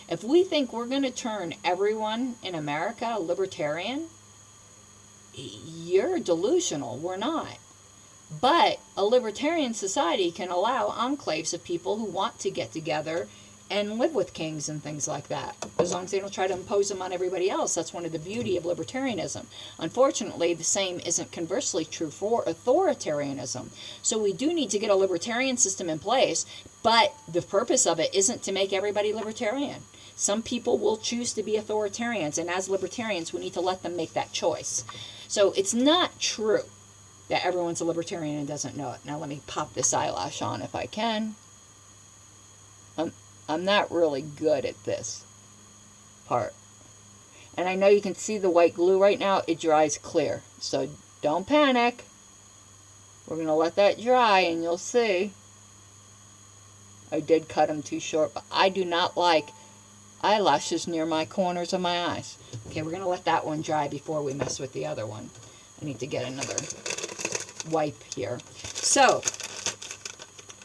If we think we're going to turn everyone in America libertarian, you're delusional. We're not. But a libertarian society can allow enclaves of people who want to get together and live with kings and things like that, as long as they don't try to impose them on everybody else. That's one of the beauty of libertarianism. Unfortunately, the same isn't conversely true for authoritarianism. So we do need to get a libertarian system in place, but the purpose of it isn't to make everybody libertarian. Some people will choose to be authoritarians, and as libertarians, we need to let them make that choice. So it's not true that everyone's a libertarian and doesn't know it. Now let me pop this eyelash on if I can. I'm not really good at this part. And I know you can see the white glue right now. It dries clear. So don't panic. We're going to let that dry and you'll see. I did cut them too short, but I do not like eyelashes near my corners of my eyes. Okay, we're going to let that one dry before we mess with the other one. I need to get another wipe here. So,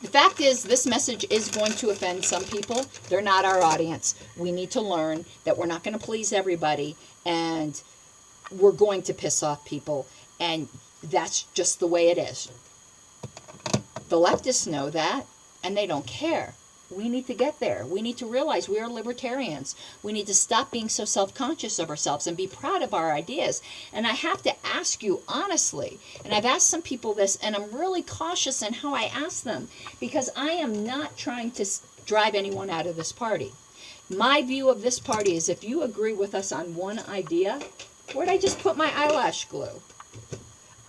The fact is, this message is going to offend some people. They're not our audience. We need to learn that we're not going to please everybody, and we're going to piss off people, and that's just the way it is. The leftists know that, and they don't care. We need to get there. We need to realize we are libertarians. We need to stop being so self-conscious of ourselves and be proud of our ideas. And I have to ask you honestly, and I've asked some people this, and I'm really cautious in how I ask them, because I am not trying to drive anyone out of this party. My view of this party is, if you agree with us on one idea, where'd I just put my eyelash glue?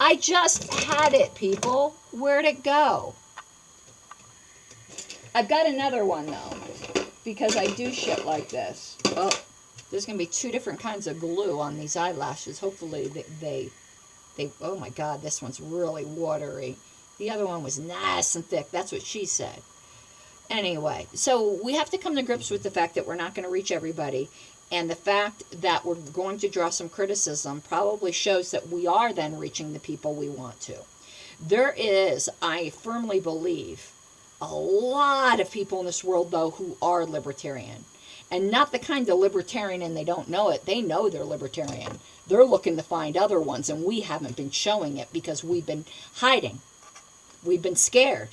I just had it, people. Where'd it go? I've got another one, though, because I do shit like this. Well, there's going to be 2 different kinds of glue on these eyelashes. Hopefully they, oh my God, this one's really watery. The other one was nice and thick. That's what she said. Anyway, so we have to come to grips with the fact that we're not going to reach everybody. And the fact that we're going to draw some criticism probably shows that we are then reaching the people we want to. There is, I firmly believe, a lot of people in this world, though, who are libertarian. And not the kind of libertarian and they don't know it. They know they're libertarian. They're looking to find other ones, and we haven't been showing it because we've been hiding. We've been scared.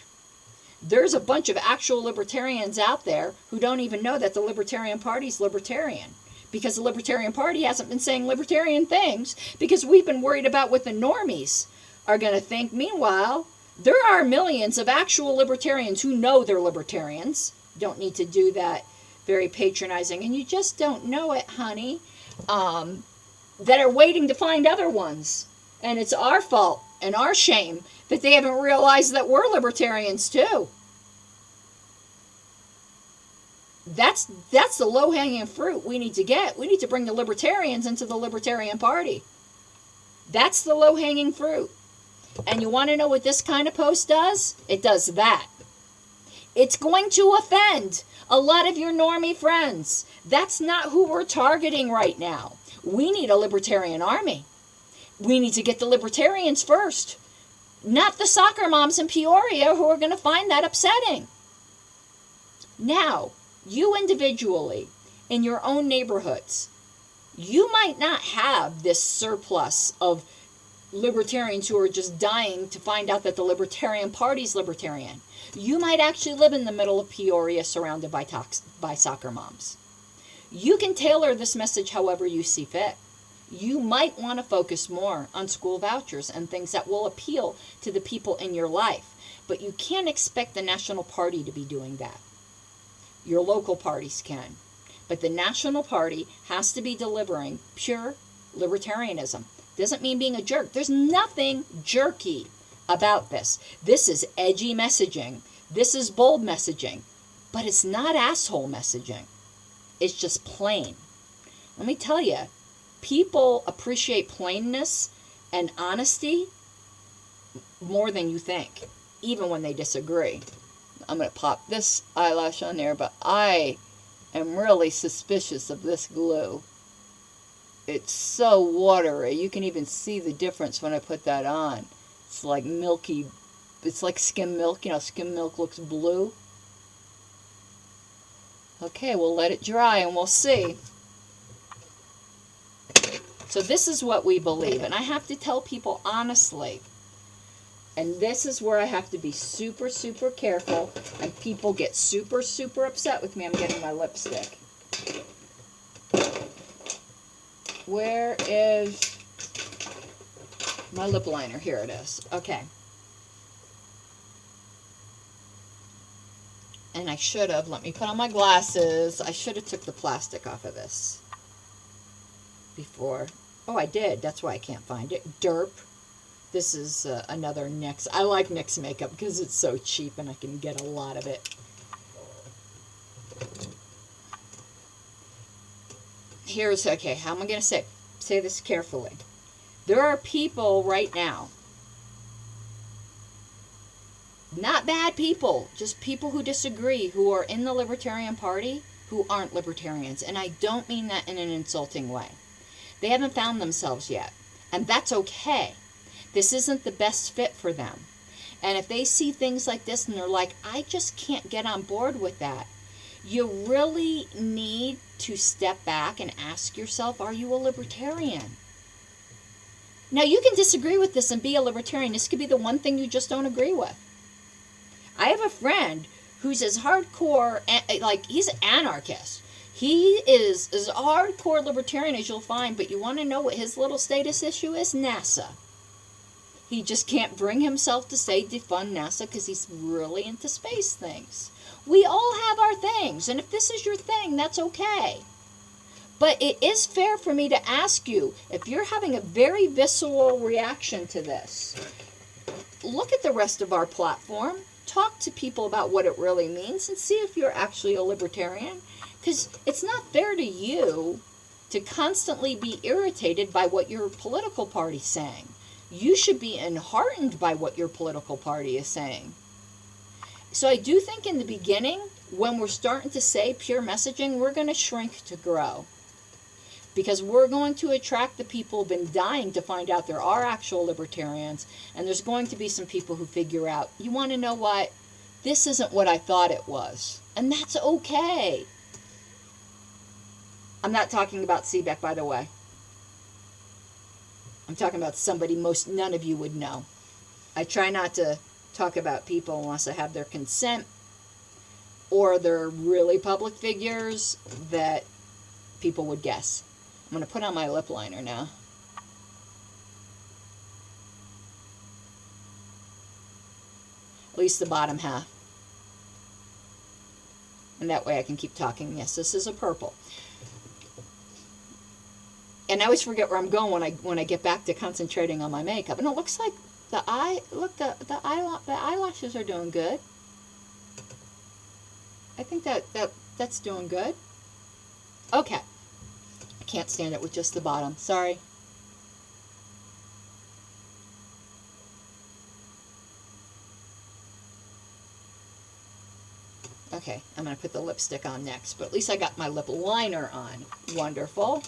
There's a bunch of actual libertarians out there who don't even know that the Libertarian Party's libertarian, because the Libertarian Party hasn't been saying libertarian things because we've been worried about what the normies are going to think. Meanwhile, there are millions of actual libertarians who know they're libertarians. Don't need to do that very patronizing, and you just don't know it, honey, that are waiting to find other ones. And it's our fault and our shame that they haven't realized that we're libertarians too. That's the low-hanging fruit we need to get. We need to bring the libertarians into the Libertarian Party. That's the low-hanging fruit. And you want to know what this kind of post does? It does that. It's going to offend a lot of your normie friends. That's not who we're targeting right now. We need a libertarian army. We need to get the libertarians first, not the soccer moms in Peoria who are going to find that upsetting. Now, you individually, in your own neighborhoods, you might not have this surplus of libertarians who are just dying to find out that the Libertarian Party's libertarian. You might actually live in the middle of Peoria surrounded by soccer moms. You can tailor this message however you see fit. You might want to focus more on school vouchers and things that will appeal to the people in your life, but you can't expect the National Party to be doing that. Your local parties can, but the National Party has to be delivering pure libertarianism. Doesn't mean being a jerk. There's nothing jerky about this. This is edgy messaging. This is bold messaging. But it's not asshole messaging. It's just plain. Let me tell you, people appreciate plainness and honesty more than you think, even when they disagree. I'm going to pop this eyelash on there, but I am really suspicious of this glue. It's so watery. You can even see the difference when I put that on. It's like milky. It's like skim milk. You know, skim milk looks blue. Okay, we'll let it dry and we'll see. So this is what we believe. And I have to tell people honestly. And this is where I have to be super, super careful. And people get super, super upset with me. I'm getting my lipstick. Where is my lip liner? Here it is. Okay. And I should have, let me put on my glasses. I should have took the plastic off of this before. Oh, I did. That's why I can't find it. Derp. This is another NYX. I like NYX makeup because it's so cheap and I can get a lot of it. Here's, okay, how am I going to say this carefully? There are people right now, not bad people, just people who disagree, who are in the Libertarian Party, who aren't libertarians. And I don't mean that in an insulting way. They haven't found themselves yet. And that's okay. This isn't the best fit for them. And if they see things like this and they're like, I just can't get on board with that, you really need to step back and ask yourself, are you a libertarian? Now, you can disagree with this and be a libertarian. This could be the one thing you just don't agree with. I have a friend who's as hardcore, like, he's an anarchist. He is as hardcore libertarian as you'll find, but you want to know what his little status issue is? NASA. He just can't bring himself to say defund NASA because he's really into space things. We all have our things, and if this is your thing, that's okay. But it is fair for me to ask you, if you're having a very visceral reaction to this, look at the rest of our platform, talk to people about what it really means, and see if you're actually a libertarian. Because it's not fair to you to constantly be irritated by what your political party's saying. You should be enheartened by what your political party is saying. So I do think in the beginning, when we're starting to say pure messaging, we're going to shrink to grow. Because we're going to attract the people who've been dying to find out there are actual libertarians. And there's going to be some people who figure out, you want to know what? This isn't what I thought it was. And that's okay. I'm not talking about Seebeck, by the way. I'm talking about somebody none of you would know. I try not to talk about people unless I have their consent or they're really public figures that people would guess. I'm going to put on my lip liner now. At least the bottom half. And that way I can keep talking. Yes, this is a purple. And I always forget where I'm going when I get back to concentrating on my makeup. And it looks like the eyelashes are doing good. I think that's doing good. Okay. I can't stand it with just the bottom. Sorry. Okay, I'm going to put the lipstick on next. But at least I got my lip liner on. Wonderful.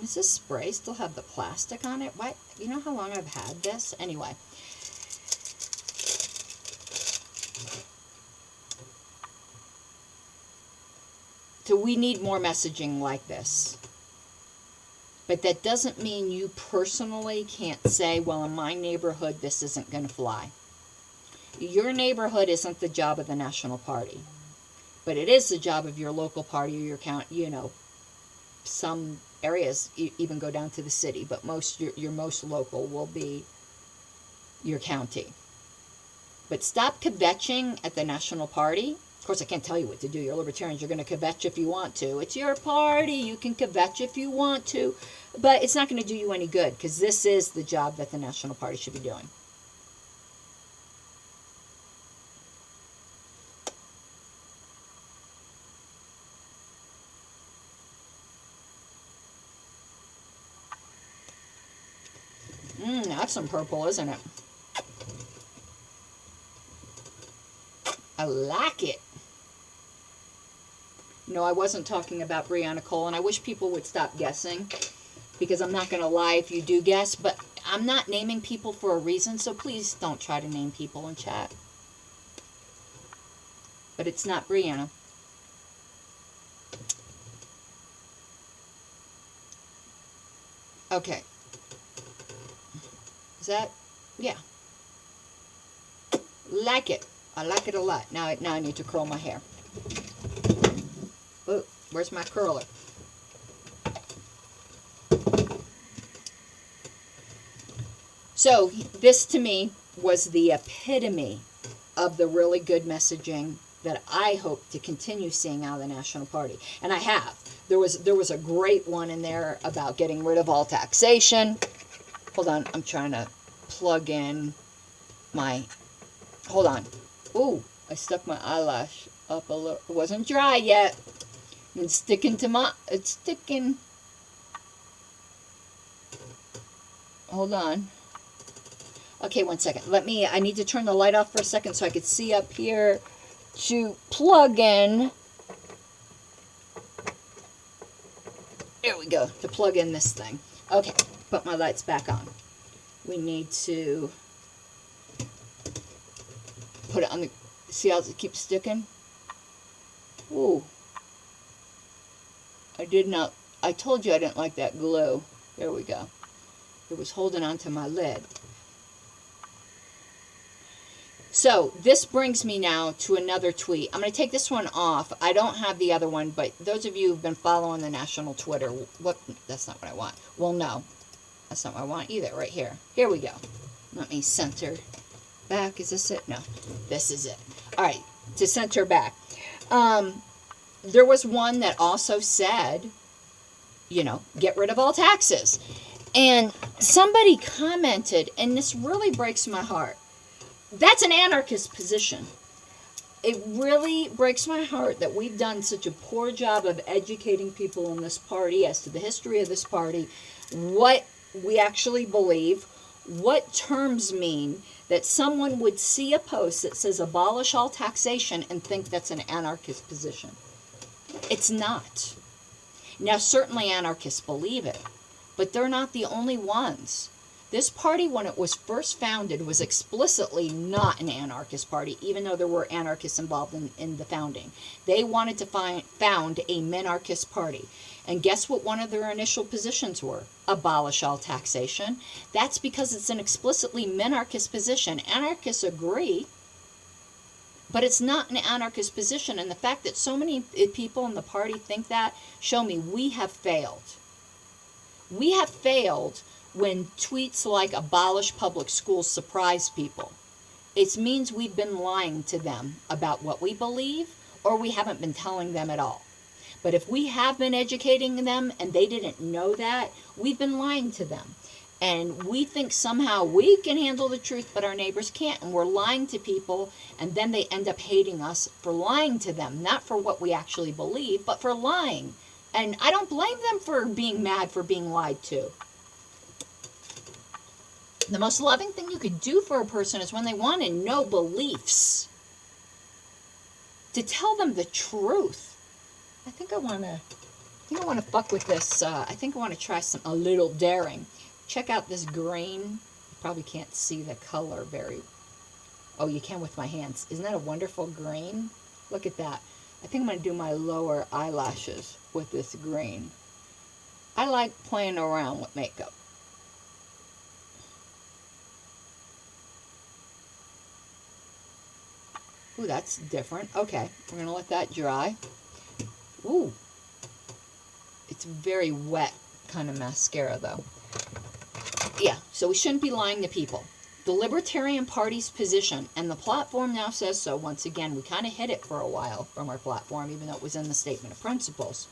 Does this spray still have the plastic on it? What? You know how long I've had this? Anyway. So we need more messaging like this. But that doesn't mean you personally can't say, well, in my neighborhood, this isn't going to fly. Your neighborhood isn't the job of the National Party. But it is the job of your local party or your county, you know. Some areas even go down to the city, but your most local will be your county. But stop kvetching at the National Party. Of course, I can't tell you what to do. You're libertarians. You're going to kvetch if you want to. It's your party. You can kvetch if you want to. But it's not going to do you any good, because this is the job that the National Party should be doing. That's some purple, isn't it? I like it. No, I wasn't talking about Brianna Cole, and I wish people would stop guessing, because I'm not going to lie if you do guess, but I'm not naming people for a reason, so please don't try to name people in chat. But it's not Brianna. Okay. That, yeah, like it. I like it a lot. Now I need to curl my hair. Oh, where's my curler? So this to me was the epitome of the really good messaging that I hope to continue seeing out of the National Party, and I have. There was a great one in there about getting rid of all taxation. Hold on, I'm trying to plug in my, hold on. Ooh, I stuck my eyelash up a little. It wasn't dry yet. It's sticking to my, it's sticking. Hold on. Okay, one second. I need to turn the light off for a second so I could see up here to plug in. There we go, to plug in this thing. Okay, put my lights back on. We need to put it on the, see how it keeps sticking? Ooh. I told you I didn't like that glue. There we go. It was holding onto my lid. So, this brings me now to another tweet. I'm going to take this one off. I don't have the other one, but those of you who've been following the national Twitter, that's not what I want. Well, no. That's not what I want either, right here. Here we go. Let me center back. Is this it? No. This is it. All right. To center back. There was one that also said, you know, get rid of all taxes. And somebody commented, and this really breaks my heart. That's an anarchist position. It really breaks my heart that we've done such a poor job of educating people in this party as to the history of this party, what we actually believe, what terms mean, that someone would see a post that says abolish all taxation and think that's an anarchist position. It's not. Now, certainly anarchists believe it, but they're not the only ones. This party, when it was first founded, was explicitly not an anarchist party, even though there were anarchists involved in the founding. They wanted to found a minarchist party. And guess what one of their initial positions were? Abolish all taxation. That's because it's an explicitly minarchist position. Anarchists agree, but it's not an anarchist position. And the fact that so many people in the party think that, show me we have failed. We have failed when tweets like abolish public schools surprise people. It means we've been lying to them about what we believe, or we haven't been telling them at all. But if we have been educating them and they didn't know that, we've been lying to them. And we think somehow we can handle the truth, but our neighbors can't. And we're lying to people, and then they end up hating us for lying to them. Not for what we actually believe, but for lying. And I don't blame them for being mad for being lied to. The most loving thing you could do for a person is when they want to know beliefs, to tell them the truth. I think I want to fuck with this. I think I want to try a little daring. Check out this green. You probably can't see the color very. Oh, you can with my hands. Isn't that a wonderful green? Look at that. I think I'm going to do my lower eyelashes with this green. I like playing around with makeup. Ooh, that's different. Okay, we're going to let that dry. Ooh. It's very wet kind of mascara, though. Yeah, so we shouldn't be lying to people. The Libertarian Party's position, and the platform now says so. Once again, we kind of hid it for a while from our platform, even though it was in the Statement of Principles.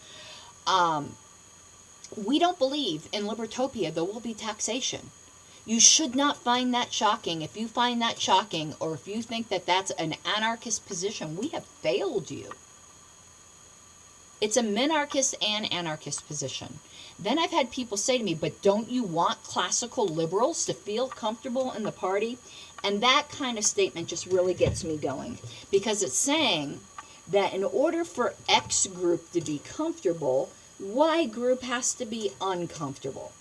We don't believe in Libertopia there will be taxation. You should not find that shocking. If you find that shocking, or if you think that that's an anarchist position, we have failed you. It's a minarchist and anarchist position. Then I've had people say to me, but don't you want classical liberals to feel comfortable in the party? And that kind of statement just really gets me going. Because it's saying that in order for X group to be comfortable, Y group has to be uncomfortable.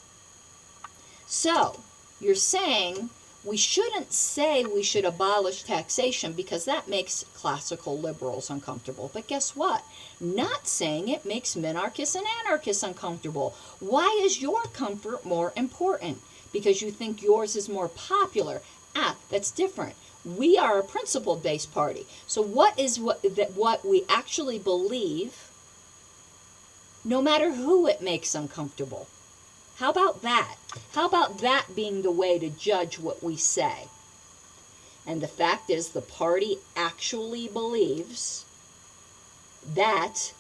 So, you're saying we shouldn't say we should abolish taxation because that makes classical liberals uncomfortable. But guess what? Not saying it makes minarchists and anarchists uncomfortable. Why is your comfort more important? Because you think yours is more popular. That's different. We are a principle-based party. So what we actually believe, no matter who it makes uncomfortable? How about that? How about that being the way to judge what we say? And the fact is, the party actually believes that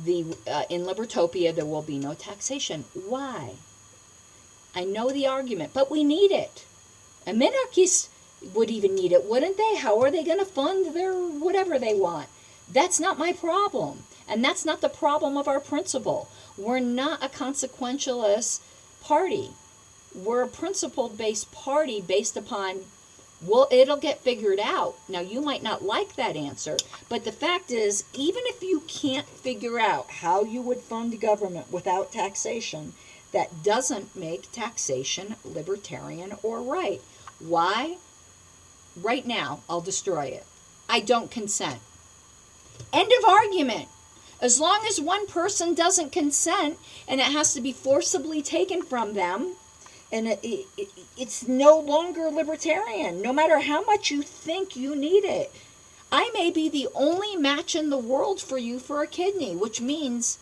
in Libertopia there will be no taxation. Why? I know the argument, but we need it. And minarchists would even need it, wouldn't they? How are they going to fund their whatever they want? That's not my problem. And that's not the problem of our principle. We're not a consequentialist party. We're a principle-based party based upon, well, it'll get figured out. Now, you might not like that answer, but the fact is, even if you can't figure out how you would fund government without taxation, that doesn't make taxation libertarian or right. Why? right now, I'll destroy it. I don't consent. End of argument. As long as one person doesn't consent and it has to be forcibly taken from them, and it's no longer libertarian, no matter how much you think you need it. I may be the only match in the world for you for a kidney, which means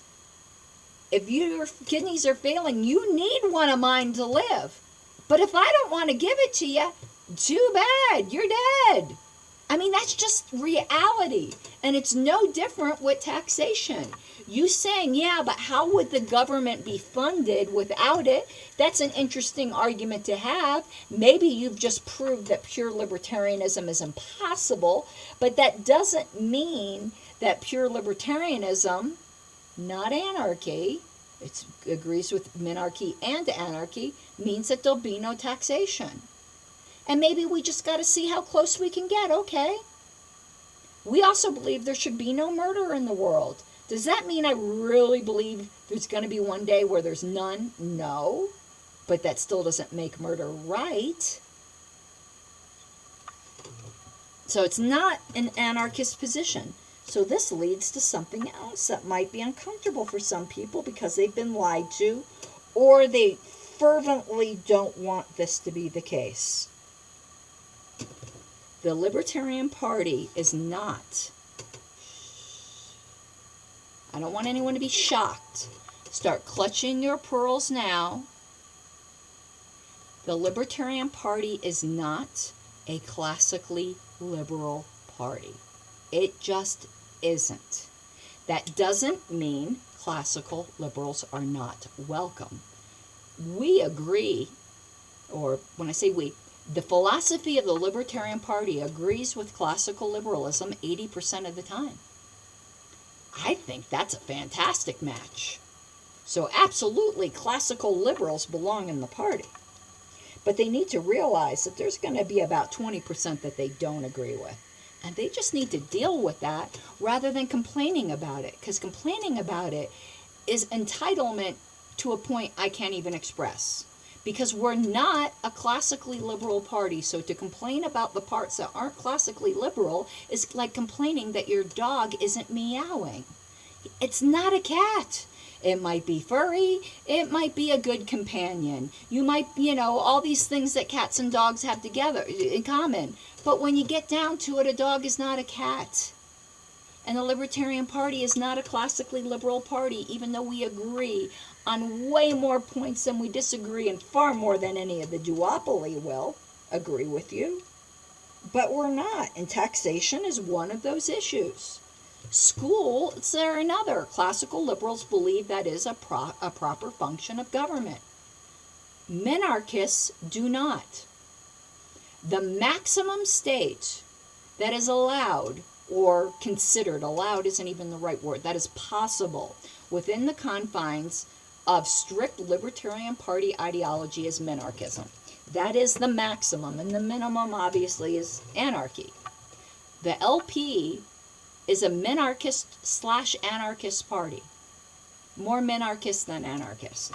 if your kidneys are failing, you need one of mine to live. But if I don't want to give it to you, too bad, you're dead. I mean, that's just reality. And it's no different with taxation. You saying, yeah, but how would the government be funded without it? That's an interesting argument to have. Maybe you've just proved that pure libertarianism is impossible, but that doesn't mean that pure libertarianism, not anarchy, it agrees with minarchy and anarchy, means that there'll be no taxation. And maybe we just got to see how close we can get, okay? We also believe there should be no murder in the world. Does that mean I really believe there's going to be one day where there's none? No. But that still doesn't make murder right. So it's not an anarchist position. So this leads to something else that might be uncomfortable for some people because they've been lied to, or they fervently don't want this to be the case. The Libertarian Party is not, I don't want anyone to be shocked. Start clutching your pearls now. The Libertarian Party is not a classically liberal party. It just isn't. That doesn't mean classical liberals are not welcome. We agree, or when I say we, the philosophy of the Libertarian Party agrees with classical liberalism 80% of the time. I think that's a fantastic match. So absolutely, classical liberals belong in the party. But they need to realize that there's going to be about 20% that they don't agree with. And they just need to deal with that rather than complaining about it. Because complaining about it is entitlement to a point I can't even express. Because we're not a classically liberal party, so to complain about the parts that aren't classically liberal is like complaining that your dog isn't meowing. It's not a cat. It might be furry, it might be a good companion. You might, all these things that cats and dogs have together in common. But when you get down to it, a dog is not a cat. And the Libertarian Party is not a classically liberal party, even though we agree on way more points than we disagree, and far more than any of the duopoly will agree with you. But we're not, and taxation is one of those issues. Schools are another. Classical liberals believe that is a proper function of government. Minarchists do not. The maximum state that is allowed, or considered, allowed isn't even the right word, that is possible within the confines of strict Libertarian Party ideology is minarchism. That is the maximum, and the minimum obviously is anarchy. The LP is a minarchist/anarchist party. More minarchist than anarchist.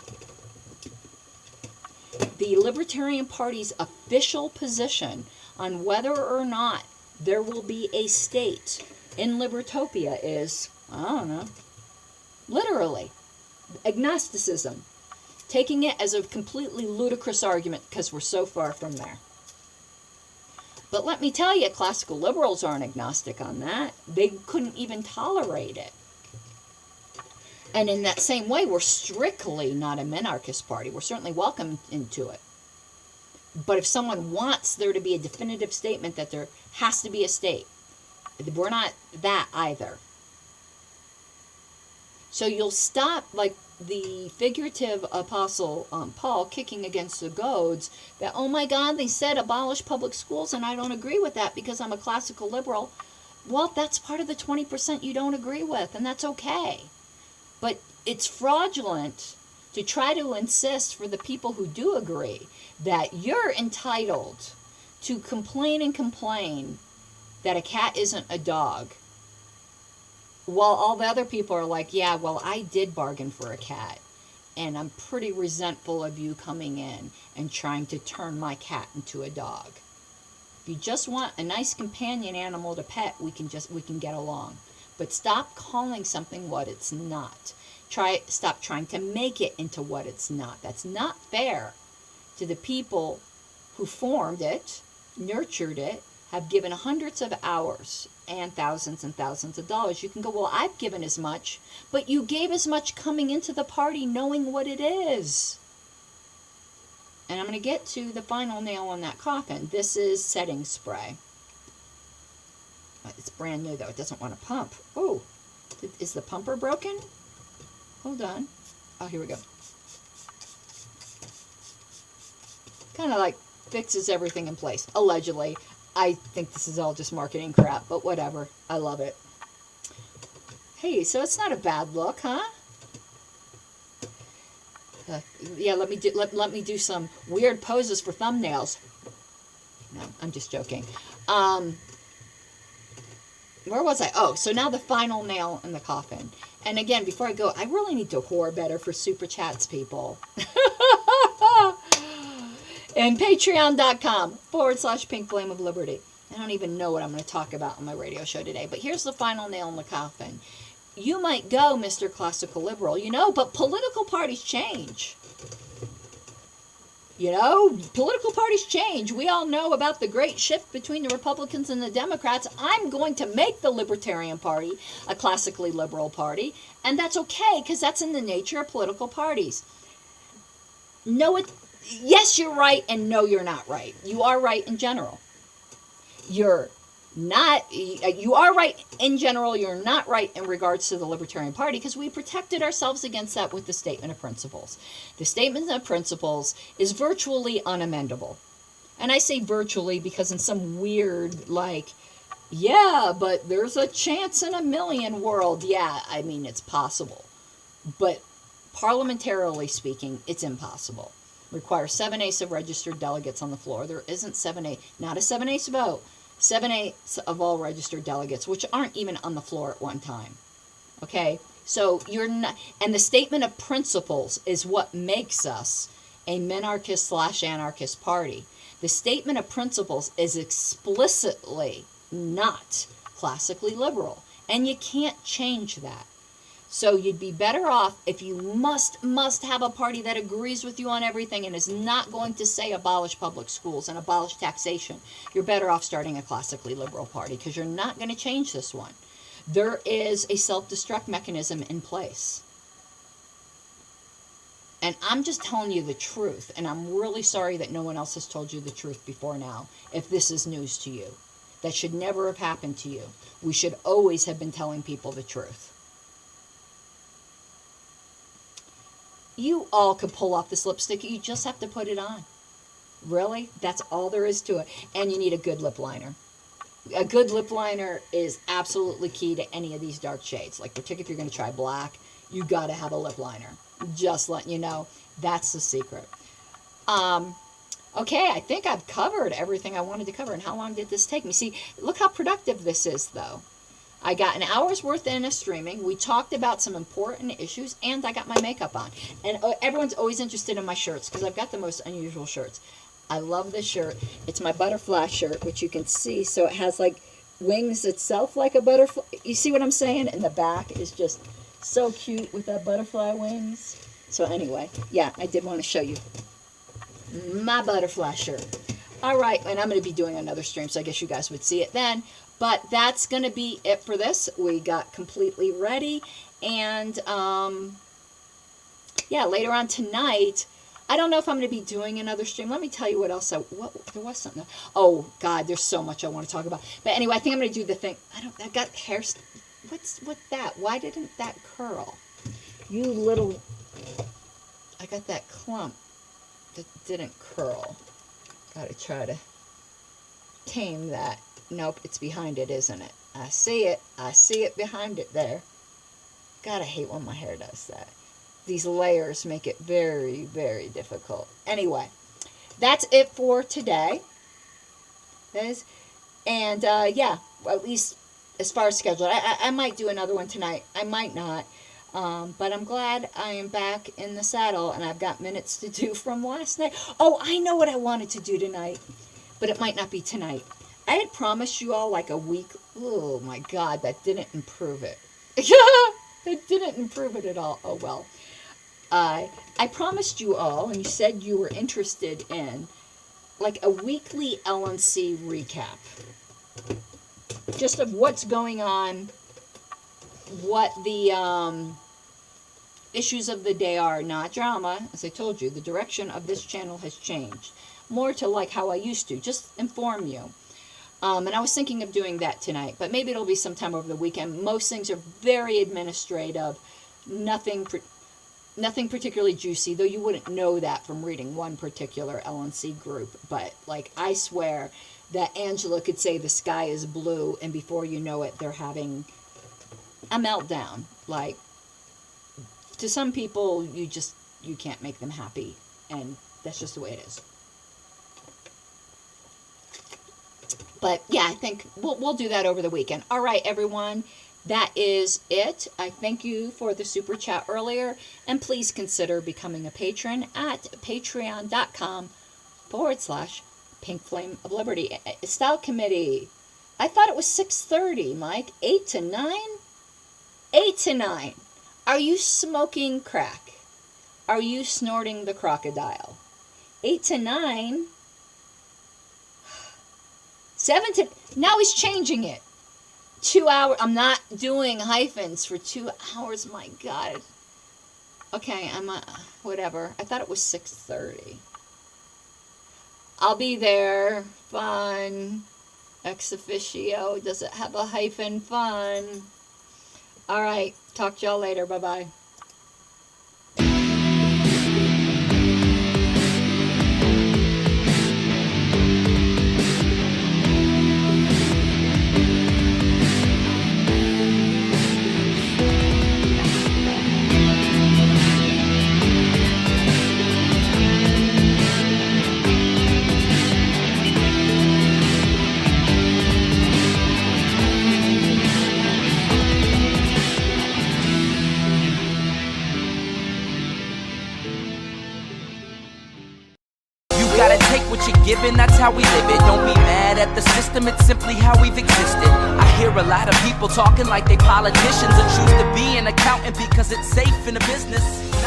The Libertarian Party's official position on whether or not there will be a state in Libertopia is, I don't know, literally, agnosticism. Taking it as a completely ludicrous argument because we're so far from there. But let me tell you, classical liberals aren't agnostic on that. They couldn't even tolerate it. And in that same way, we're strictly not a minarchist party. We're certainly welcome into it. But if someone wants there to be a definitive statement that there has to be a state, we're not that either. So you'll stop, like the figurative apostle Paul kicking against the goads that, oh my God, they said abolish public schools, and I don't agree with that because I'm a classical liberal. Well, that's part of the 20% you don't agree with, and that's okay. But it's fraudulent to try to insist for the people who do agree that you're entitled to complain and complain that a cat isn't a dog, while all the other people are like, yeah, well, I did bargain for a cat, and I'm pretty resentful of you coming in and trying to turn my cat into a dog. If you just want a nice companion animal to pet, we can get along. But stop calling something what it's not. Stop trying to make it into what it's not. That's not fair to the people who formed it, nurtured it, have given hundreds of hours and thousands of dollars. You can go, well, I've given as much, but you gave as much coming into the party knowing what it is. And I'm going to get to the final nail on that coffin. This is setting spray. It's brand new, though. It doesn't want to pump. Oh, is the pumper broken? Hold on. Oh, here we go. Kind of like fixes everything in place, allegedly. I think this is all just marketing crap, but whatever. I love it. Hey, so it's not a bad look, huh? Yeah, let me do some weird poses for thumbnails. No, I'm just joking. Where was I? Oh, so now the final nail in the coffin. And again, before I go, I really need to whore better for super chats, people. And patreon.com/Pink Flame of Liberty. I don't even know what I'm going to talk about on my radio show today. But here's the final nail in the coffin. You might go, Mr. Classical Liberal, but political parties change. Political parties change. We all know about the great shift between the Republicans and the Democrats. I'm going to make the Libertarian Party a classically liberal party, and that's okay, because that's in the nature of political parties. Yes, you're right, and no, you're not right. You are right in general. You are right in general, you're not right in regards to the Libertarian Party, because we protected ourselves against that with the Statement of Principles. The Statement of Principles is virtually unamendable. And I say virtually because in some weird, yeah, but there's a chance in a million world. Yeah, I mean, it's possible. But parliamentarily speaking, it's impossible. Requires 7/8 of registered delegates on the floor. There isn't 7/8, not a 7/8 vote. 7/8 of all registered delegates, which aren't even on the floor at one time. Okay? So you're not, and the Statement of Principles is what makes us a minarchist/anarchist party. The Statement of Principles is explicitly not classically liberal, and you can't change that. So you'd be better off, if you must have a party that agrees with you on everything and is not going to say abolish public schools and abolish taxation, you're better off starting a classically liberal party, because you're not going to change this one. There is a self-destruct mechanism in place. And I'm just telling you the truth, and I'm really sorry that no one else has told you the truth before now, if this is news to you. That should never have happened to you. We should always have been telling people the truth. You all could pull off this lipstick. You just have to put it on. Really? That's all there is to it. And you need a good lip liner. A good lip liner is absolutely key to any of these dark shades. Particularly if you're going to try black, you got to have a lip liner. Just letting you know. That's the secret. Okay, I think I've covered everything I wanted to cover. And how long did this take me? See, look how productive this is, though. I got an hour's worth in of streaming. We talked about some important issues, and I got my makeup on. And everyone's always interested in my shirts, because I've got the most unusual shirts. I love this shirt. It's my butterfly shirt, which you can see. So it has wings itself like a butterfly. You see what I'm saying? And the back is just so cute with that butterfly wings. So anyway, yeah, I did want to show you my butterfly shirt. All right, and I'm going to be doing another stream, so I guess you guys would see it then. But that's going to be it for this. We got completely ready. And, yeah, later on tonight, I don't know if I'm going to be doing another stream. Let me tell you what else. There was something. Oh, God, there's so much I want to talk about. But anyway, I think I'm going to do the thing. I got hair. What's with that? Why didn't that curl? You little. I got that clump that didn't curl. Got to try to tame that. Nope, it's behind it, isn't it? I see it. I see it behind it there. God, I hate when my hair does that. These layers make it very, very difficult. Anyway, that's it for today. And, yeah, at least as far as scheduled. I might do another one tonight. I might not. But I'm glad I am back in the saddle, and I've got minutes to do from last night. Oh, I know what I wanted to do tonight. but it might not be tonight. I had promised you all like a week. Oh my God, that didn't improve it. It didn't improve it at all. Oh well. I promised you all, and you said you were interested in, like a weekly LNC recap. Just of what's going on, what the issues of the day are. Not drama. As I told you, the direction of this channel has changed. More to like how I used to. Just inform you. And I was thinking of doing that tonight, but maybe it'll be sometime over the weekend. Most things are very administrative, nothing particularly juicy, though you wouldn't know that from reading one particular LNC group. But, like, I swear that Angela could say the sky is blue, and before you know it, they're having a meltdown. Like, to some people, you can't make them happy, and that's just the way it is. But, yeah, I think we'll do that over the weekend. All right, everyone, that is it. I thank you for the super chat earlier, and please consider becoming a patron at patreon.com/Pink Flame of Liberty. Style Committee, I thought it was 6:30, Mike. 8 to 9? 8 to 9. Are you smoking crack? Are you snorting the crocodile? 8 to 9... 7 to... Now he's changing it. 2 hours. I'm not doing hyphens for 2 hours. My God. Okay, whatever. I thought it was 6:30. I'll be there. Fun. Ex officio. Does it have a hyphen? Fun. All right. Talk to y'all later. Bye-bye. Given, that's how we live it. Don't be mad at the system, it's simply how we've existed. I hear a lot of people talking like they politicians and choose to be an accountant because it's safe in the business.